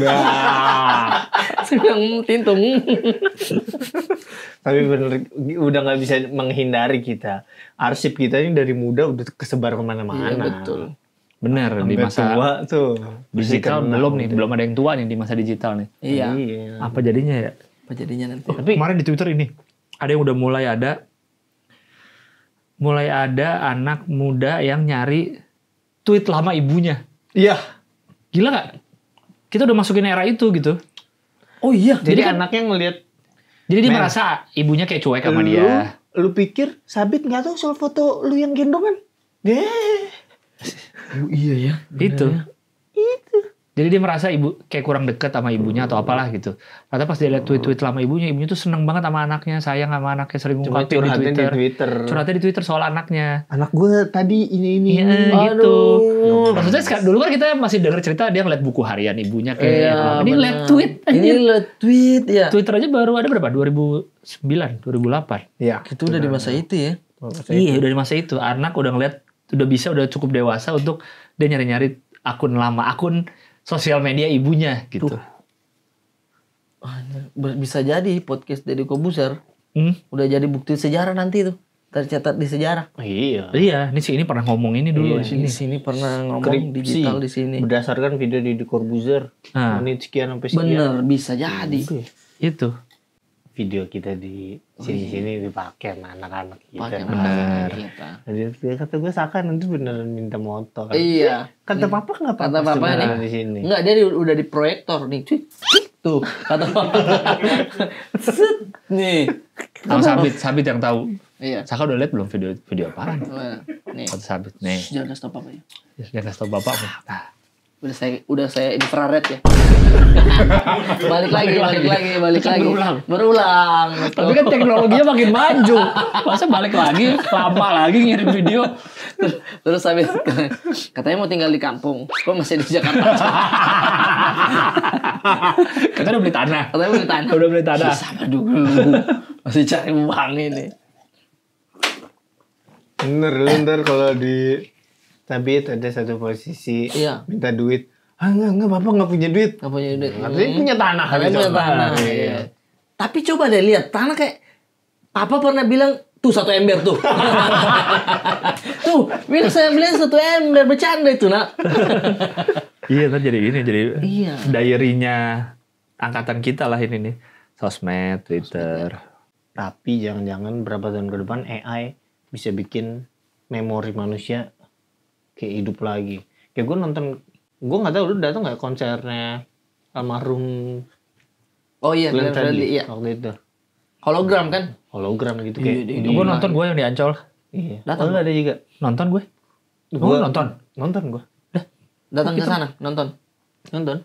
Saya bilang tintung. Tapi bener, udah nggak bisa menghindari kita. Arsip kita ini dari muda udah kesebar kemana-mana. Iya, betul. Bener, di Sampai masa tua tuh. digital Masih belum kenal nih, udah. belum ada yang tua nih di masa digital nih. Iya. Apa jadinya ya? Apa jadinya nanti? Tapi kemarin di Twitter ini ada yang udah mulai ada anak muda yang nyari tweet lama ibunya. Iya. Gila nggak? Kita udah masukin era itu gitu. Oh iya. Jadi anaknya ngelihat. Jadi dia merasa ibunya kayak cuek sama dia. Lu pikir Sabit nggak tahu soal foto lu yang gendongan? Iya ya. Itu. Jadi dia merasa ibu kayak kurang deket sama ibunya atau apalah gitu. Ternyata pas dia lihat tweet-tweet lama ibunya tuh seneng banget sama anaknya, sayang sama anaknya, sering Cuma ngungkapin curhatnya di di Twitter. Curhatnya di Twitter soal anaknya. Anak gue tadi ini. Iya gitu. Aduh. Maksudnya dulu kan kita masih denger cerita dia ngeliat buku harian ibunya kayak Iya, ini benar. liat tweet Ini anjir. liat tweet ya. Twitter aja baru ada berapa? 2009, 2008. Iya. Itu udah di masa itu ya. Iya, udah di masa itu. Anak udah ngeliat, udah cukup dewasa untuk dia nyari-nyari akun lama, akun sosial media ibunya gitu. Bisa jadi podcast Deddy Kobuser Hmm? udah jadi bukti sejarah nanti tuh. Tercatat di sejarah. Iya. Iya, ini sih ini pernah ngomong ini dulu Iya, di sini. Di sini pernah ngomong Skripsi. digital di sini. Berdasarkan video di Corbuzier. Nah. Menit sekian sampai sekian. Bener, bisa jadi. Itu. Video kita di sini-sini dipakai sama anak-anak kita. Pakai benar. kita. Jadi dia kata gue Saka nanti beneran minta motor. Iya. Kata papa nggak apa-apa. Kata papa sebenarnya nih. di sini. Enggak, dia udah di proyektor nih. Cuy. Tuh, kata papa. Set. Nih. Kalau Sabit yang tahu. Iya. Saka udah lihat belum video apaan? Nih. Kata Sabit. Nih. Jangan stop apa ya. Dia kasih tau bapak. Nah. Udah saya infrared ya. balik lagi. Berulang. Tapi kan teknologinya makin maju. Masa balik lagi, lama lagi ngirim video. Terus habis katanya mau tinggal di kampung. Kok masih di Jakarta? Katanya udah beli tanah. Katanya mau di tanah. Udah beli tanah. Sama dulu. Masih cari uang ini. Bener, lu ntar kalau di Sabit ada satu posisi Iya. minta duit. Enggak, bapak nggak punya duit. Nggak punya duit. Katanya punya tanah. Katanya punya tanah. Iya. Tapi coba deh lihat tanah kayak Papa pernah bilang tuh 1 ember tuh. Tuh, bilang saya bilang 1 ember bercanda itu nak. Iya, kan jadi ini jadi Iya. diary-nya angkatan kita lah ini nih. Sosmed, Twitter. Tapi jangan-jangan berapa tahun ke depan AI bisa bikin memori manusia kayak hidup lagi. Kayak gue nggak tahu lu datang nggak konsernya almarhum Oh iya, Glenn Glenn Fredly Fredly, iya. waktu itu. Hologram kan? Hologram gitu Iya, kayak. Gue nonton gue yang di Ancol. Iya. Datang. Oh, lu ada juga. Nonton gue. Gua nonton. Nonton gue. Datang ke sana nonton.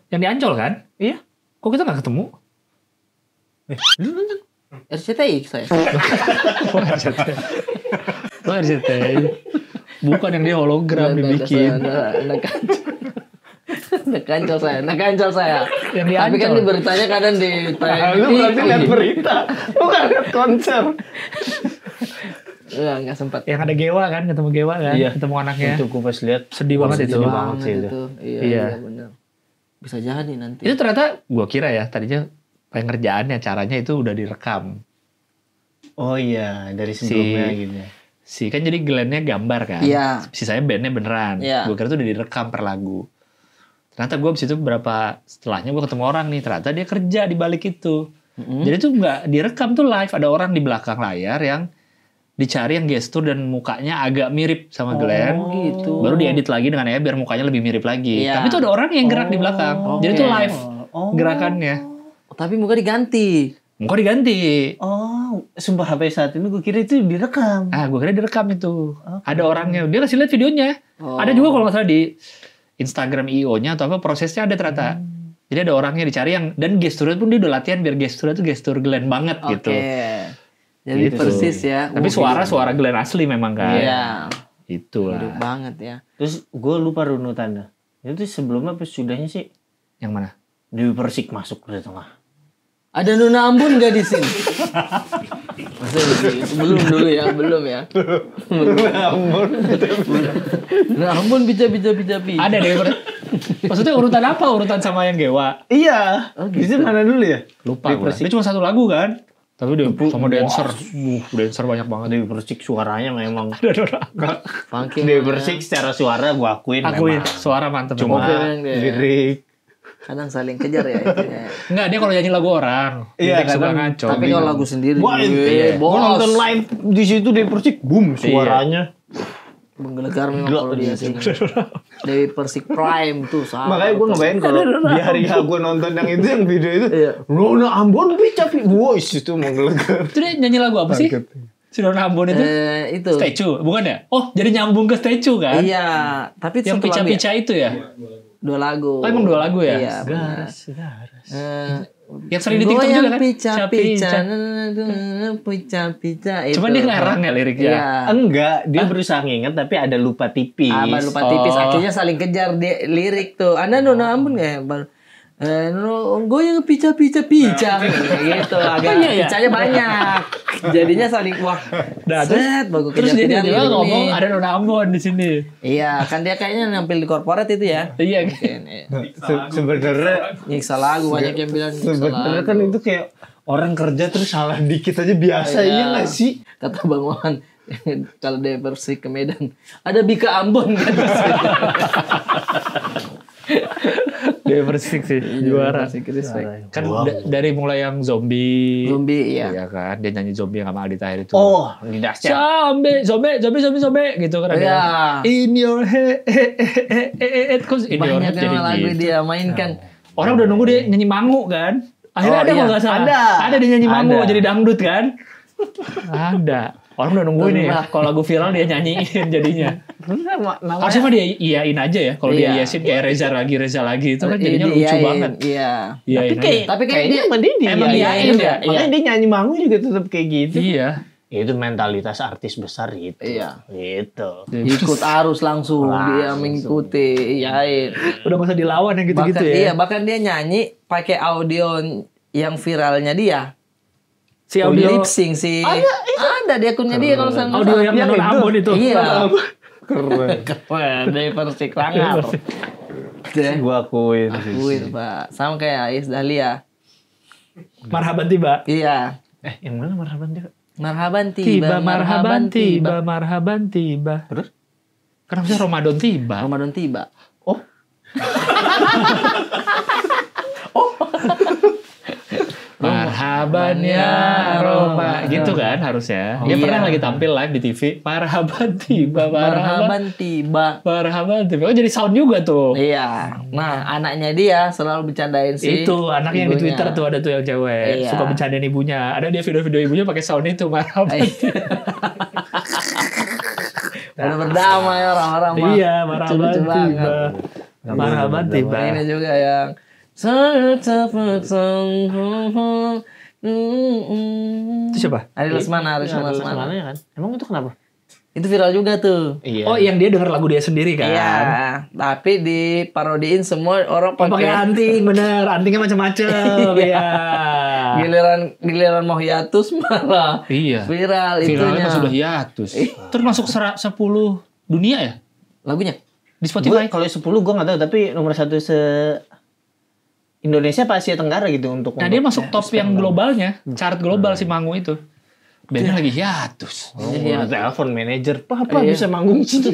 Yang di Ancol kan? Iya. Kok kita nggak ketemu? Lu nonton? RCTI saya. Lo RCTI. Bukan yang dia hologram dibikin. Nekancol saya. Yang di Tapi kan Ancol. di beritanya kadang di Lu berarti lihat berita. Bukan lihat konser. Enggak sempat. Yang ada Gewa kan, ketemu Gewa kan, Iya. ketemu anaknya. Itu gue pas lihat Sedih banget itu. sedih banget sih itu. Iya, benar. Bisa jadi nanti. Itu ternyata gue kira ya tadinya pengerjaannya caranya itu udah direkam. Oh iya, dari sebelumnya gitu. Kan jadi Glenn-nya gambar kan. Iya. Sisanya bandnya beneran. Iya. Gue kira itu udah direkam per lagu. Ternyata gue abis itu berapa setelahnya gue ketemu orang nih. Ternyata dia kerja di balik itu. Jadi tuh nggak direkam tuh live. Ada orang di belakang layar yang dicari yang gestur dan mukanya agak mirip sama Glenn. gitu. Baru diedit lagi dengan AI biar mukanya lebih mirip lagi. Iya. Tapi itu ada orang yang gerak di belakang. Jadi itu live gerakannya. Tapi muka diganti. Muka diganti. Oh, sumpah HP saat ini gue kira itu direkam. Gue kira direkam itu. Ada orangnya. Dia kasih lihat videonya. Ada juga kalau nggak salah di Instagram IO-nya atau apa prosesnya ada ternyata. Jadi ada orangnya dicari yang dan gesturnya pun dia udah latihan biar gesturnya tuh gestur Glenn banget gitu. Jadi Gitu. persis ya. Tapi suara Glenn asli memang kan. Iya. Itulah. Hidup banget ya. Terus gue lupa runutannya. Itu sebelumnya apa sudahnya sih? Yang mana? Dewi Persik masuk ke tengah. Ada Nona Ambon gak di sini? Belum dulu ya, belum ya. Nona Ambon bisa. Ada deh. Maksudnya urutan apa? Urutan sama yang Gewa? Iya. Itu mana dulu ya? Lupa Dewi gue. Persik. Dia cuma satu lagu kan? Tapi dia sama dancer. Dancer banyak banget. Dewi Persik suaranya memang. Funky. Dewi Persik secara suara gue akuin. Akuin memang. suara mantep. Cuma Memang dia. lirik. Kadang saling kejar ya itunya. Enggak, dia kalau nyanyi lagu orang. Iya, dia suka kadang. ngaco. Tapi kalau lagu sendiri, Wah, gue gue nonton live di situ Dewi Persik, boom suaranya. menggelegar memang Gila, kalau dia sing. Dewi Persik Prime tuh sama. Makanya gue ngebayang kalau di hari H gue nonton yang itu yang video itu, Iya. Nona Ambon bicapi, voice itu menggelegar. Itu dia nyanyi lagu apa sih? Si Nona Ambon itu? Itu. Statue, bukan ya? Oh, jadi nyambung ke statue kan? Iya, tapi Yang satu lagu ya? pica-pica itu ya? Dua lagu. Oh, emang 2 lagu ya? Iya, benar. Yang sering di TikTok juga kan? Pica-pica, pica-pica. Cuma dia ngarang ya liriknya? Iya. Enggak, dia berusaha nginget tapi ada lupa tipis. Apa lupa tipis, Oh. akhirnya saling kejar dia lirik tuh. Anda Nona Ambon nggak ya? Baru goyang pica-pica gitu. Agak Iya, iya. picanya banyak. Jadinya saling wah. Nah, Set, bagus Terus dia kejar-kejar tiba-tiba lirik ngomong nih. ada Nona Ambon di sini. Iya, kan dia kayaknya nampil di korporat itu ya. Iya. Mungkin, iya. Sebenarnya Nyiksa lagu banyak yang bilang nyiksa sebenarnya lagu. kan itu kayak orang kerja terus salah dikit aja biasa, iya nggak sih? Kata Bang Wan, kalau dia bersih ke Medan, ada Bika Ambon kan. Dia Persik sih, juara. Persik, respect. Kan dari mulai yang zombie. Zombie, iya. Iya kan, dia nyanyi zombie sama Aldi Tahir itu. Oh, ini dahsyat. Zombie gitu kan ada. Iya. In your head, kok in your Banyak head jadi yang lagu gitu. dia mainkan. Orang udah nunggu dia nyanyi mangu kan. Akhirnya Oh, ada iya. kalau nggak salah. Ada. Ada dia nyanyi mangu Ada. jadi dangdut kan. Ada. Orang udah nungguin nih. Kalau lagu viral dia nyanyiin jadinya. Harusnya mah dia iyain aja ya. Kalau dia Iya. iyasin kayak Reza lagi itu kan jadinya lucu Iyain, banget. Iya. Iyain aja. Tapi kayak kayaknya dia emang dia emang diiyain iyain ya. ya, Makanya dia nyanyi mangu juga tetap kayak gitu. Iya. Itu mentalitas artis besar gitu. Iya. Gitu. ikut arus langsung, dia mengikuti, iyain. Udah gak usah dilawan yang gitu-gitu Bahkan ya. dia, bahkan dia nyanyi pakai audio yang viralnya dia. Si Audio audio lip sync sih. Ada di akunnya dia kalau saya nggak audio salah. yang Nona Ambon itu. Iya. Keren. Keren, dari Persik Langar. Deh, Gua akuin. akuin Pak. Sama kayak Ais Dahlia. Marhaban tiba. Iya. Yang mana marhaban dia? Marhaban Tiba, tiba, marhaban tiba, marhaban tiba. Terus? Kenapa sih Ramadan tiba? Ramadan tiba. Oh, Marhaban ya Roma. Gitu kan harusnya. Dia Iya. pernah lagi tampil live di TV. Marhaban tiba, marhaban. Marhaban tiba. Marhaban tiba. Oh jadi sound juga tuh. Iya. Nah, anaknya dia selalu bercandain sih. Itu anak yang di ibunya. Twitter tuh ada tuh yang cewek. Iya. Suka bercandain ibunya. Ada dia video-video ibunya pakai sound itu. Marhaban. Udah berdamai orang-orang mah. Iya, marhaban Lucu-lucu banget. tiba. Marhaban tiba. Ini juga yang Itu siapa? Ari Lesmana, Ari mana Lesmana. ya kan? Emang itu kenapa? Itu viral juga tuh. Iya. Oh, yang dia denger lagu dia sendiri kan? Iya, tapi diparodiin semua orang Oh, pakai anting, bener. Antingnya macam-macam. Iya. giliran mau hiatus malah Iya. viral Viralnya itunya. pas sudah hiatus. Terus masuk 10 dunia ya? Lagunya? Di Spotify? Kalau 10 gue nggak tahu, tapi nomor 1 se Indonesia apa Asia Tenggara gitu untuk. Nah, dia masuk top yang globalnya. Chart global si Mangu itu. Bandnya lagi hiatus. Iya. Telepon manajer, Papa bisa manggung sini.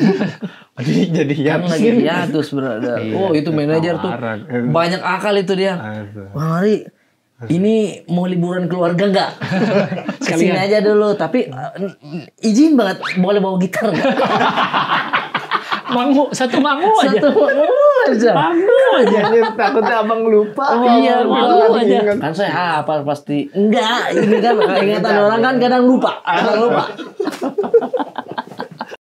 jadi Kan hiatus. lagi hiatus, brother. Oh, itu manajer tuh Parah. banyak akal itu dia. Aduh. Bang Ari, ini mau liburan keluarga nggak? Kesini aja dulu, tapi izin banget boleh bawa gitar nggak? Satu mangu aja. Mangu aja. Takutnya abang lupa. Iya, mangu aja. Kan saya hafal pasti. Enggak, ini kan ingatan orang kan kadang lupa.